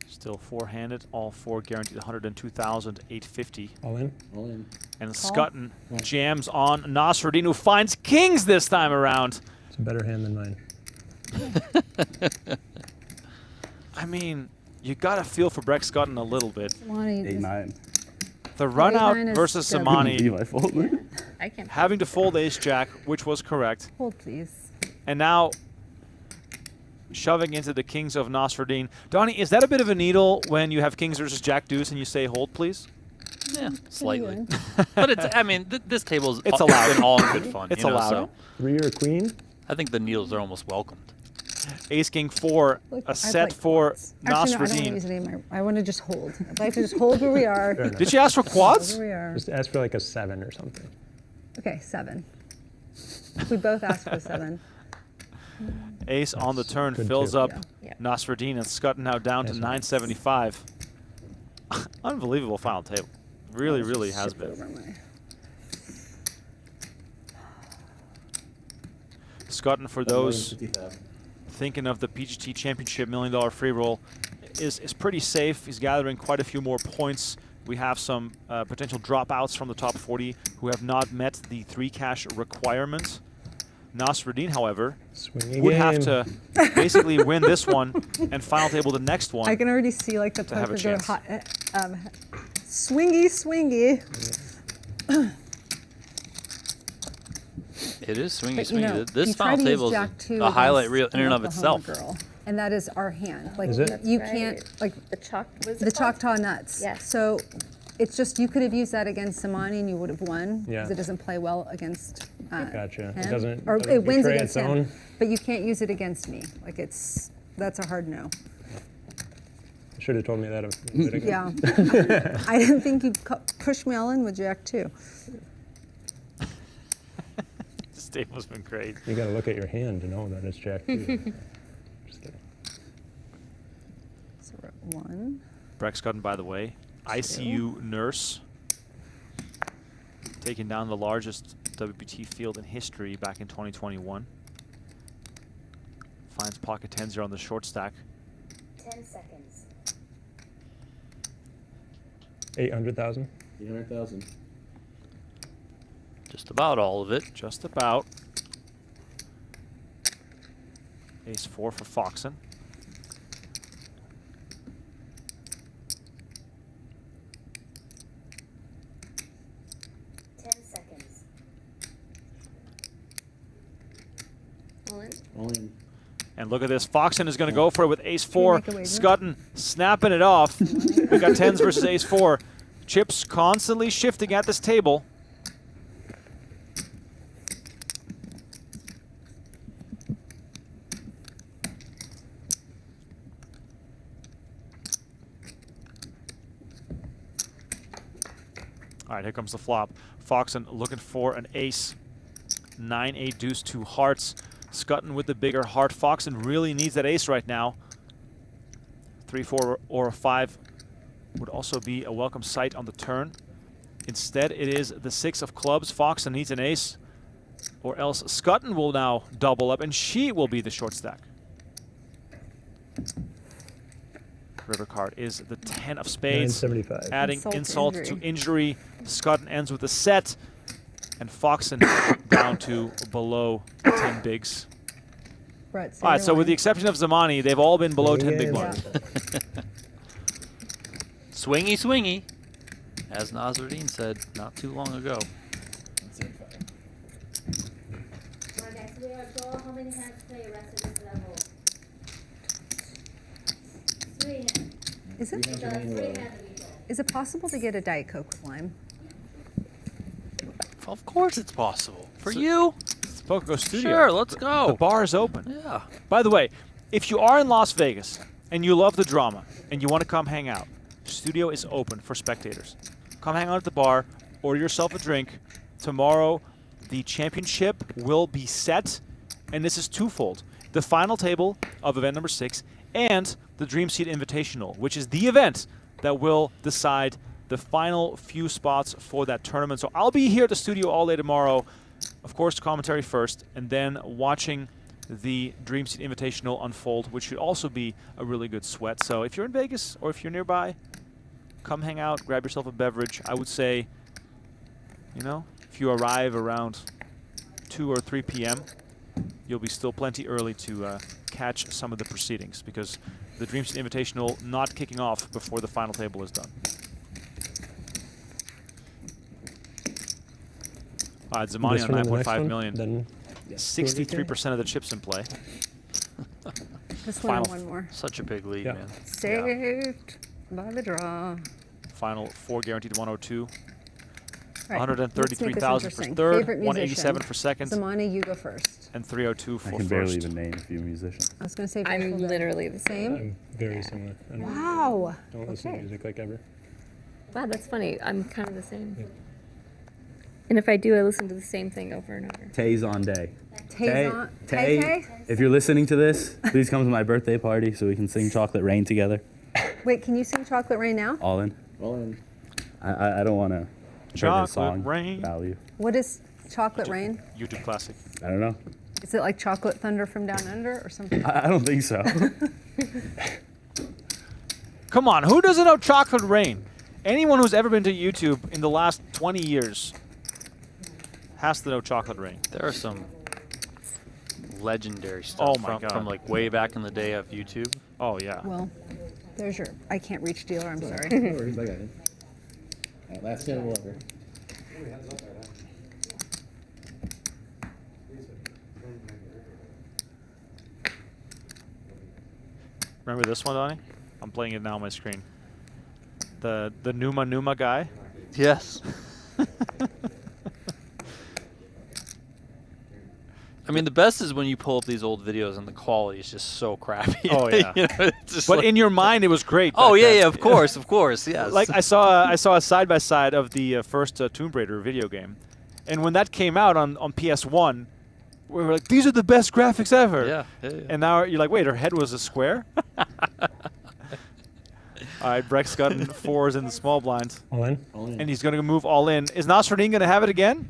Still four-handed, all four guaranteed 102,850. All in? All in. And Schutten jams on Nasreddine, who finds kings this time around. It's a better hand than mine. I mean, you got to feel for Brekstyn Schutten a little bit. 8-9. The run out versus Zamani, I can't having to fold ace-jack, which was correct. Hold, please. And now shoving into the kings of Nasreddine. Donnie, is that a bit of a needle when you have kings versus jack deuce and you say hold, please? Yeah, slightly. But it's, I mean, this table's it's allowed. Been all in good fun. It's you know, allowed. So 3 or a queen? I think the needles are almost welcomed. Ace king 4, a set for Nasreddine. Actually, no, I don't want to use it anymore. I want to just hold. I'd like to just hold where we are. Did you ask for quads? Where we are. Just ask for like a 7 or something. Okay, 7. We both asked for 7. Ace on the turn fills up Nasreddine, and Schutten now down to 975. Unbelievable final table. Really, really has been. Schutten, for those thinking of the PGT Championship $1 million free roll, is pretty safe. He's gathering quite a few more points. We have some potential dropouts from the top 40 who have not met the 3 cash requirement. Nasreddine, however, would have to basically win this one and final table the next one. I can already see like the poker go hot, swingy, swingy. It is swingy, But, swingy. you know, This final table is a highlight reel in and of itself. Girl, and that is our hand. Like it? you can't like the Choctaw nuts. Yes. So it's just you could have used that against Zamani and you would have won because Yeah. it doesn't play well against Gotcha. him. It doesn't. Or doesn't it wins betray against its him, own. but you can't use it against me. Like that's a hard no. Should have told me that a bit ago. Yeah. I didn't think you'd push me all in with Jack 2. This table's been great. You got to look at your hand to know that it's Jack 2. Just kidding. So we're at 1. Brekstyn Schutten, by the way, ICU nurse, taking down the largest WPT field in history back in 2021. Finds pocket 10-0 on the short stack. 10 seconds. 800,000. 800,000. Just about all of it. Just about. Ace 4 for Foxen. All in. And look at this. Foxen is going to go for it with ace 4. Schutten snapping it off. We got 10s versus ace 4. Chips constantly shifting at this table. All right, here comes the flop. Foxen looking for an ace. 9-8 deuce, 2 hearts. Schutten with the bigger heart. Foxen really needs that ace right now. 3-4 or a 5 would also be a welcome sight on the turn. Instead, it is the 6 of clubs. Foxen needs an ace, or else Schutten will now double up, and she will be the short stack. River card is the 10 of spades. 975. Adding insult to injury. Schutten ends with a set. and Foxen down to below 10 bigs. Brett, all right, so with the exception of Zamani, they've all been below 10 big blinds. Swingy, swingy, as Nasreddine said not too long ago. How many hands play rest of this level? 3 hands. Is it possible to get a Diet Coke with lime? Of course it's possible. For you. It's PokerGO Studio. Sure, let's go. The bar is open. Yeah. By the way, if you are in Las Vegas and you love the drama and you want to come hang out, Studio is open for spectators. Come hang out at the bar, order yourself a drink. Tomorrow, the championship will be set, and this is twofold. The final table of event number 6 and the Dream Seat Invitational, which is the event that will decide the final few spots for that tournament. So I'll be here at the studio all day tomorrow, of course, commentary first, and then watching the Dream Seat Invitational unfold, which should also be a really good sweat. So if you're in Vegas or if you're nearby, come hang out, grab yourself a beverage. I would say, you know, if you arrive around 2 or 3 p.m., you'll be still plenty early to catch some of the proceedings, because the Dream Seat Invitational not kicking off before the final table is done. All right, Zamani on 9.5 million. Then 63% of the chips in play. Just one more. Such a big lead, man. Saved by the draw. Final 4 guaranteed 102. Right. 133,000 for third, 187 for second. Zamani, you go first. And 302 for first. I can barely even name a few musicians. I was going to say I'm literally the same. I'm very similar. Wow. Don't listen to music like ever. Wow, that's funny. I'm kind of the same. Yeah. And if I do, I listen to the same thing over and over. Tay's on day. Tay. If you're listening to this, please come to my birthday party so we can sing Chocolate Rain together. Wait, can you sing Chocolate Rain now? All in. All in. I don't want to hurt his song Rain. value. What is Chocolate Rain? YouTube classic. I don't know. Is it like Chocolate Thunder from Down Under or something? I don't think so. Come on, who doesn't know Chocolate Rain? Anyone who's ever been to YouTube in the last 20 years has to know Chocolate Rain. There are some legendary stuff from like way back in the day of YouTube. Oh, yeah. Well, there's your I can't reach dealer, I'm sorry. No worries, I got it. All right, last 10 over. Remember this one, Donnie? I'm playing it now on my screen. The Numa guy. Yes. I mean, the best is when you pull up these old videos and the quality is just so crappy. Oh yeah. You know, it's just but like, in your mind, it was great. Oh yeah, of course, yes. Like I saw a side by side of the first Tomb Raider video game, and when that came out on PS1, we were like, these are the best graphics ever. Yeah. And now you're like, wait, her head was a square. All right, Brekstyn Schutten 4 is in the small blind. All in. And he's going to move all in. Is Nasreddine going to have it again?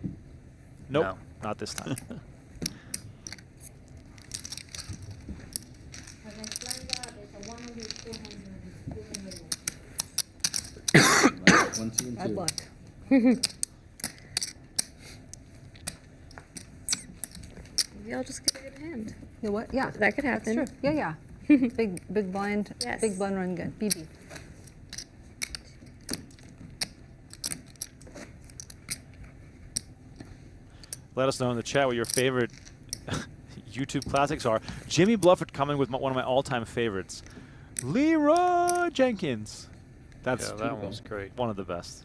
Nope, No. Not this time. Bad luck. Maybe I'll just get a good hand. You know what? Yeah. That could happen. That's true. Yeah. Big blind. Yes. Big blind run good. BB. Let us know in the chat what your favorite YouTube classics are. Jimmy Bluffett coming with one of my all-time favorites. Leroy Jenkins. That's that one was great. One of the best.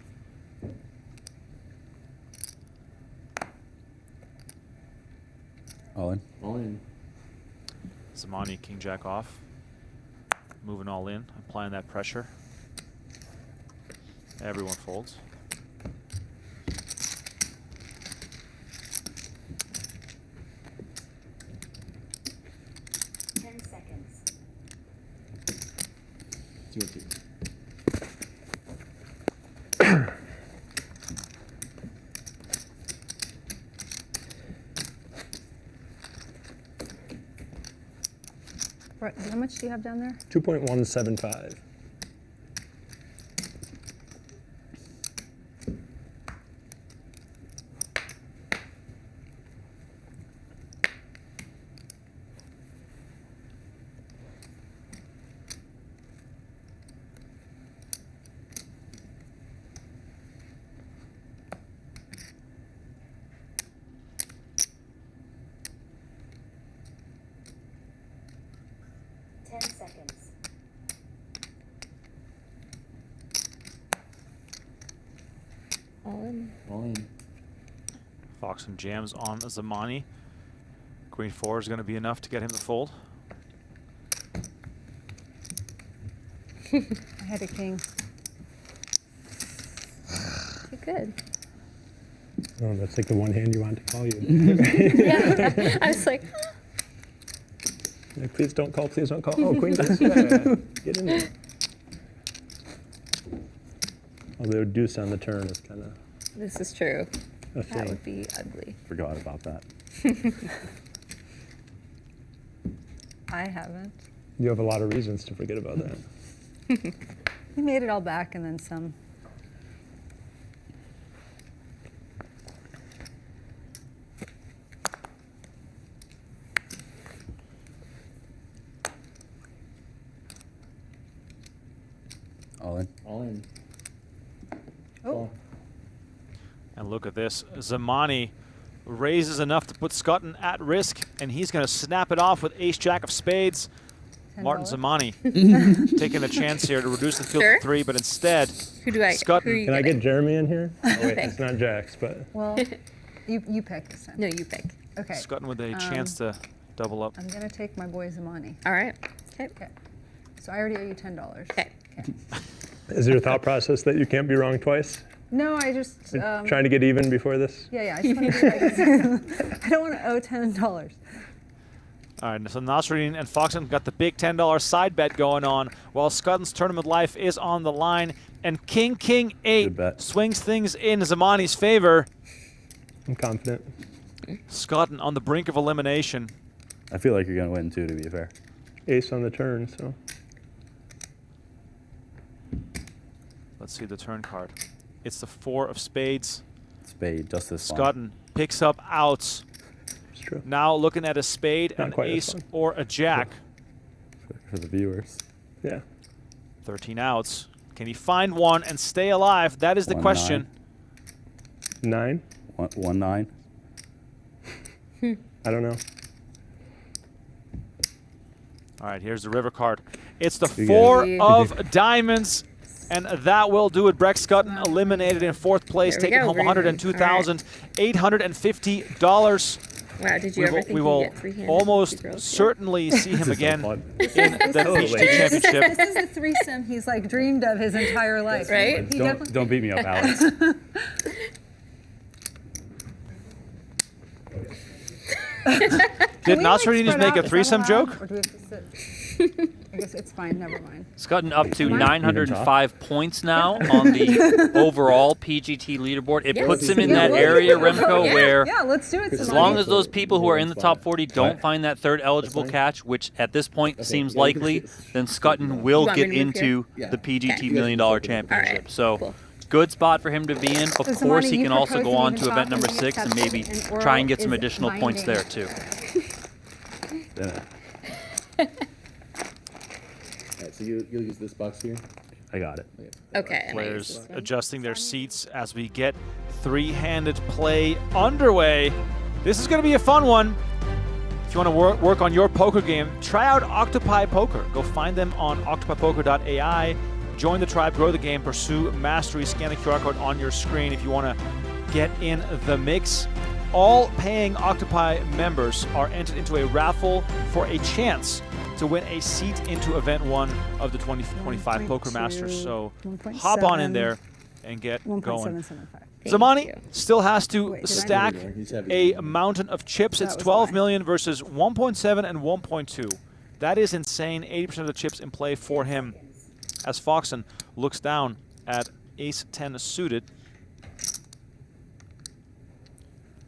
All in. All in. Zamani, King Jack off. Moving all in, applying that pressure. Everyone folds. How much do you have down there? 2.175. seconds. All in. All in. Foxen jams on Zamani. Queen 4 is going to be enough to get him to fold. I had a king. You're good. Oh, that's like the one hand you want to call you. Yeah, I was like, Like, please don't call, please don't call. Oh, queen deuce, yeah. Get in there. Although deuce on the turn is kind of this is true. a That thing. would be ugly. Forgot about that. I haven't. You have a lot of reasons to forget about that. We made it all back and then some. All in. All in. Oh. And look at this. Zamani raises enough to put Schutten at risk, and he's going to snap it off with ace-jack of spades. Martin Zamani taking a chance here to reduce the field to 3, but instead, Schutten. Can I get Jeremy in here? Oh, wait, it's not Jax, but. Well, you pick this time. No, you pick. Okay. Schutten with a chance to double up. I'm going to take my boy Zamani. All right. Okay. So I already owe you $10. Okay. Is there a thought process that you can't be wrong twice? No, I just. Trying to get even before this? Yeah, I just want to be like, I don't want to owe $10. All right, so Nasreddine and Foxen got the big $10 side bet going on, while Schutten's tournament life is on the line, and King 8 swings things in Zamani's favor. I'm confident. Schutten on the brink of elimination. I feel like you're going to win, too, to be fair. Ace on the turn, so. Let's see the turn card. It's the 4 of spades. Spade, just this one. Schutten picks up outs. It's true. Now looking at a spade, Not an quite as ace, fun. or a jack. For the viewers. Yeah. 13 outs. Can he find one and stay alive? That is the 1-9. question. 9? 1-9. I don't know. All right, here's the river card. It's the You 4 guys- of diamonds, and that will do it. Brekstyn Schutten eliminated in 4th place, There we taking go, home Green. $102,850. Wow, did you ever think We you'd will get 3 hands? almost Two girls? certainly see him This is so again fun. in the PGT Championship. This is a threesome he's like dreamed of his entire life. Right? He Don't beat me up, Alex. Did Nasreddine just make a threesome joke? Or do we have to sit? I guess it's fine. Never mind. Schutten up to 905 points now on the overall PGT leaderboard. It puts him in that area, Remko, where Yeah, let's do it. as long as those people who are in the top 40 don't find that third eligible catch, which at this point seems likely, then Schutten will You want get me to move into here? the PGT Okay. $1 Million Championship. right, So cool. good spot for him to be in. Of So, course, Zamani, he you can also proposed go an on even to event talk number and 6 and maybe exception, and try and oral get some is additional points there binding. too. Yeah. All right, so you'll use this box here. I got it. Okay. and I use Players this one. adjusting their seats as we get three-handed play underway. This is going to be a fun one. If you want to work on your poker game, try out Octopi Poker. Go find them on octopipoker.ai. Join the tribe, grow the game, pursue mastery. Scan the QR code on your screen if you want to get in the mix. All paying Octopi members are entered into a raffle for a chance to win a seat into Event 1 of the 2025 Poker Masters. So hop on in there and get going. 1.775. Zamani still has to Wait, did I stack a mountain of chips. It's 12 million versus 1.7 and 1.2. That is insane. 80% of the chips in play for him. As Foxen looks down at Ace-10 suited.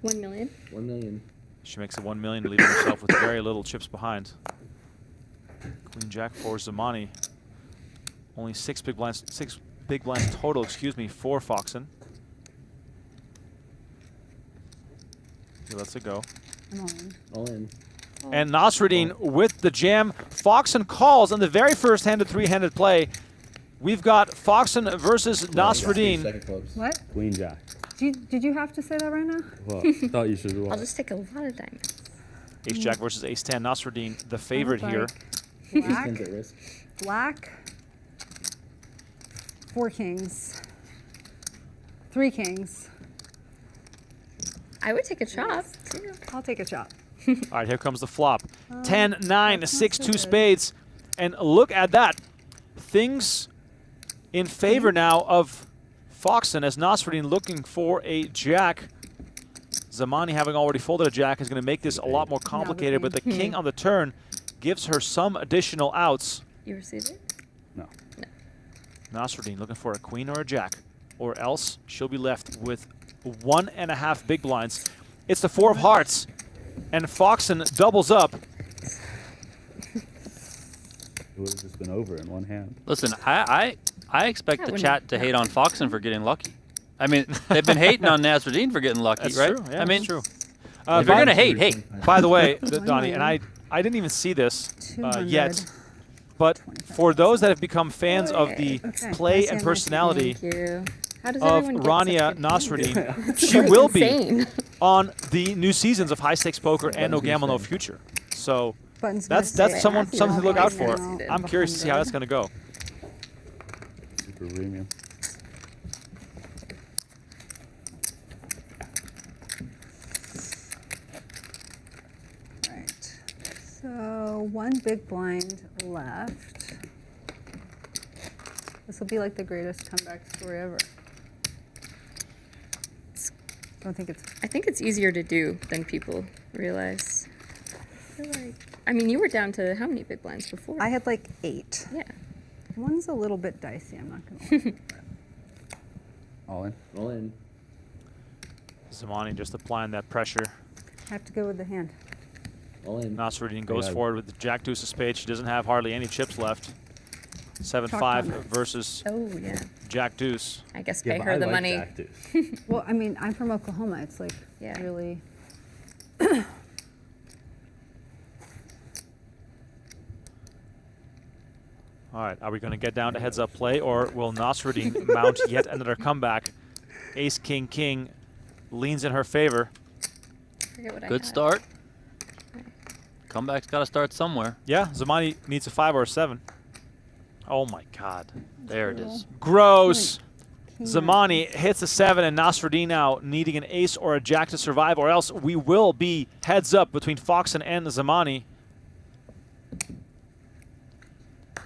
1 million. 1 million. She makes it 1 million, leaving herself with very little chips behind. Queen Jack for Zamani. Only six big blinds total, for Foxen. He lets it go. I'm all in. All in. And Nasreddine with the jam. Foxen calls on the very first handed three-handed play. We've got Foxen versus Nasreddine. Second clubs. What? Queen Jack. Did you have to say that right now? Well, I thought you should. I'll just take a lot of diamonds. Ace-Jack versus Ace-10. Nasreddine, the favorite here. Tens at risk. Black. 4 kings. 3 kings. I would take a chop. I'll take a chop. All right, here comes the flop. 10, 9, 6, 2 spades. And look at that. Things in favor now of Foxen as Nasreddine looking for a jack. Zamani, having already folded a jack, is going to make this a lot more complicated, but the king on the turn gives her some additional outs. You receive it? No. Nasreddine looking for a queen or a jack, or else she'll be left with 1.5 big blinds. It's the 4 of hearts, and Foxen doubles up. It would have just been over in one hand. Listen, I expect the chat to hate on Foxen for getting lucky. I mean, they've been hating on Nasreddine for getting lucky, That's right? true. Yeah, I mean, that's true. If you're gonna hate, hate. By the way, Donnie, and I didn't even see this yet, but for those that have become fans of the play and personality of Rania Nasreddine, she will be on the new seasons of High Stakes Poker and No Gamble, No Future. So that's something to look out for. I'm curious to see how that's going to go. Super premium. Right. So 1 big blind left. This will be like the greatest comeback story ever. I think it's easier to do than people realize. I mean, you were down to how many big blinds before? I had like 8. Yeah. One's a little bit dicey, I'm not going to lie. All in. All in. Zamani just applying that pressure. I have to go with the hand. All in. Nasreddine goes forward with the jack deuce of spades. She doesn't have hardly any chips left. 7-5 versus jack deuce. I guess pay her the money. Well, I mean, I'm from Oklahoma. It's like really. All right, are we going to get down to heads-up play, or will Nasreddine mount yet another comeback? Ace, king, king leans in her favor. Good start. Comeback's got to start somewhere. Yeah, Zamani needs a 5 or a 7. Oh my God. There it is. Gross. Zamani hits a 7, and Nasreddine now needing an ace or a jack to survive, or else we will be heads up between Foxen and Zamani.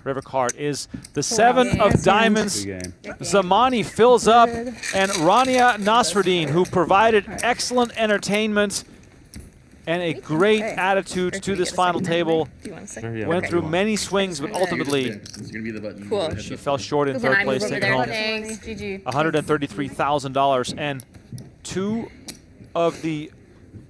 River card is the 7 of diamonds. Zamani fills up, and Rania Nasreddine, who provided excellent entertainment and a great attitude to this final table, went through many swings, but ultimately she fell short in third place, taking home $133,000. And 2 of the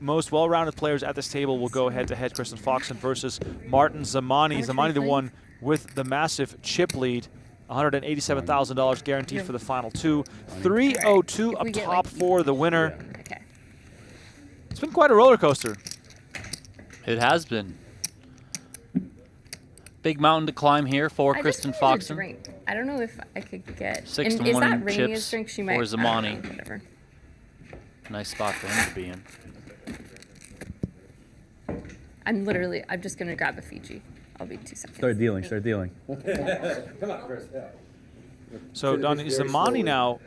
most well-rounded players at this table will go head-to-head. Kristen Foxen versus Martin Zamani. Zamani the one with the massive chip lead. $187,000 guaranteed for the final 2. 302 up top for the winner. It's been quite a roller coaster. It has been. Big mountain to climb here for Kristen Foxen. I don't know if I could get. 6 to 1 in chips for Zamani. Whatever. Nice spot for him to be in. I'm just going to grab a Fiji. I'll be 2 seconds. Start dealing. Come on, Chris. Yeah. So, Donnie, Zamani now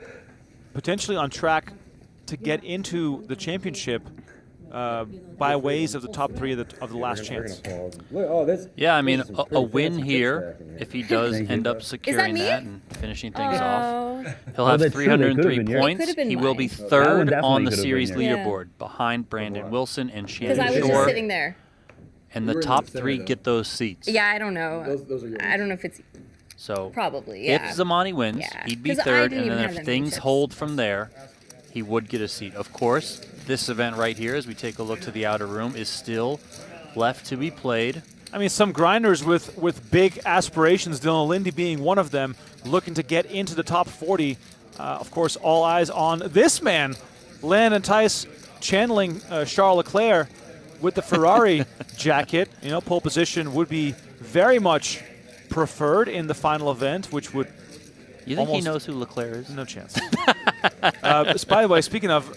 potentially on track to get into the championship by ways of the top 3 of the last chance. Yeah, I mean, a win here, if he does end up securing that and finishing things off, he'll have 303 points. He will be 3rd on the series leaderboard behind Brandon Wilson and Shannon Shore. Because I was just sitting there. And the top 3 get those seats. Yeah, I don't know. I don't know if it's so. Probably, yeah. If Zamani wins, he'd be 3rd, and then if things hold from there, he would get a seat. Of course, this event right here, as we take a look to the outer room, is still left to be played. I mean, some grinders with big aspirations, Dylan Lindy being one of them, looking to get into the top 40. Of course, all eyes on this man, Landon Tice, channeling Charles Leclerc with the Ferrari jacket. You know, pole position would be very much preferred in the final event, which would. You think he knows who Leclerc is? No chance. By the way, speaking of,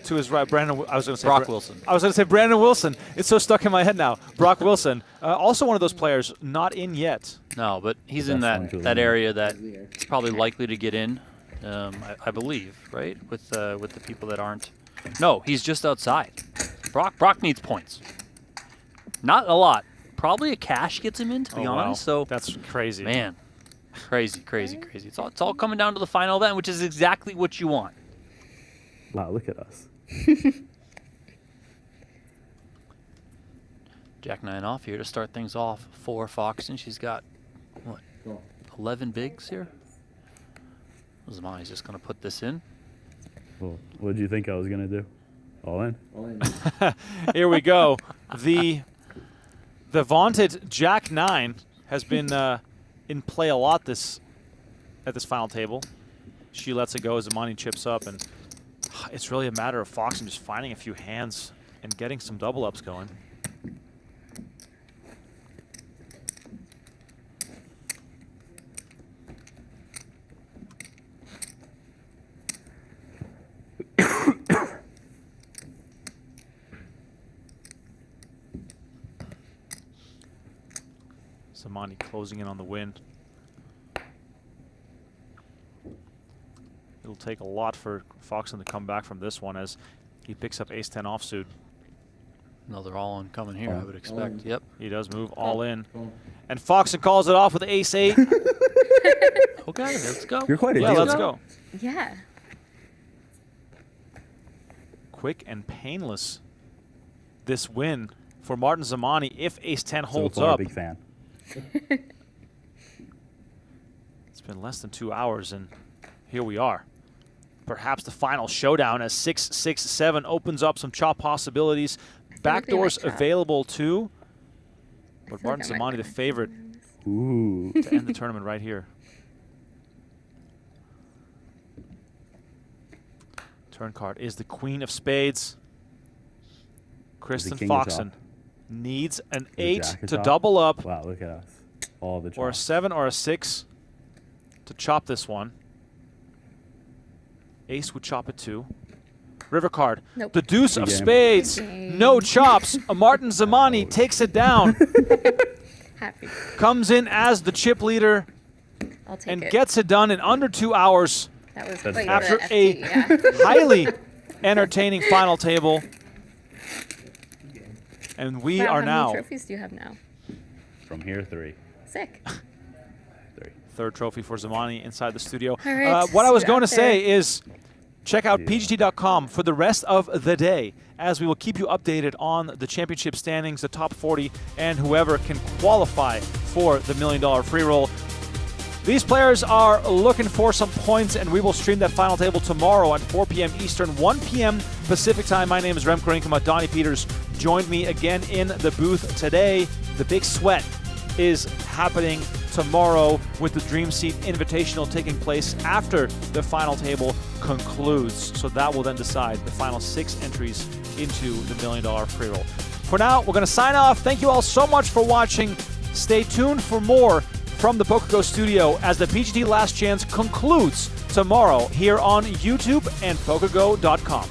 To his right, Brandon. I was going to say Brock Wilson. I was going to say Brandon Wilson. It's so stuck in my head now. Brock Wilson, also one of those players not in yet. No, but he's in that area that's probably likely to get in. I believe, right? With the people that aren't. No, he's just outside. Brock needs points. Not a lot. Probably a cash gets him in, to be honest. So that's crazy, man. Crazy. It's all coming down to the final event, which is exactly what you want. Wow, look at us. Jack 9 off here to start things off for Foxen. She's got what? 11 bigs here. Zamani's just going to put this in. Well, what did you think I was going to do? All in? All in. Here we go. The vaunted Jack 9 has been in play a lot at this final table. She lets it go as Zamani chips up, and it's really a matter of Foxen just finding a few hands and getting some double ups going. Zamani closing in on the win. It'll take a lot for Foxen to come back from this one as he picks up ace-10 offsuit. Another all-in coming here, I would expect. Yep. He does move all in. And Foxen calls it off with ace-8. Okay, let's go. You're quite a deal. Let's go. Yeah. Quick and painless this win for Martin Zamani if ace-10 holds so far, up. Big fan. It's been less than 2 hours, and here we are. Perhaps the final showdown as 6-6-7 opens up some chop possibilities. Backdoors available too. But Martin Zamani, the favorite, to end the tournament right here. Turn card is the Queen of Spades. Kristen Foxen needs an 8 to double up. Wow, look at us. All the chops. Or a 7 or a 6 to chop this one. Ace would chop it too. River card. Nope. The deuce of spades. No chops. Martin Zamani takes it down. Happy. Comes in as the chip leader and gets it done in under 2 hours. That was after a highly entertaining final table. And we are now. How many trophies do you have now? From here, 3. Sick. 3. Third trophy for Zamani inside the studio. All right, what I was going to say is check out PGT.com for the rest of the day, as we will keep you updated on the championship standings, the top 40, and whoever can qualify for the $1 million free roll. These players are looking for some points, and we will stream that final table tomorrow at 4 p.m. Eastern, 1 p.m. Pacific time. My name is Remko Rinkema. Donnie Peters joined me again in the booth today. The big sweat is happening tomorrow with the Dream Seat Invitational taking place after the final table concludes. So that will then decide the final 6 entries into the $1 million free roll. For now, we're going to sign off. Thank you all so much for watching. Stay tuned for more from the PokerGO Studio as the PGT Last Chance concludes tomorrow here on YouTube and PokerGO.com.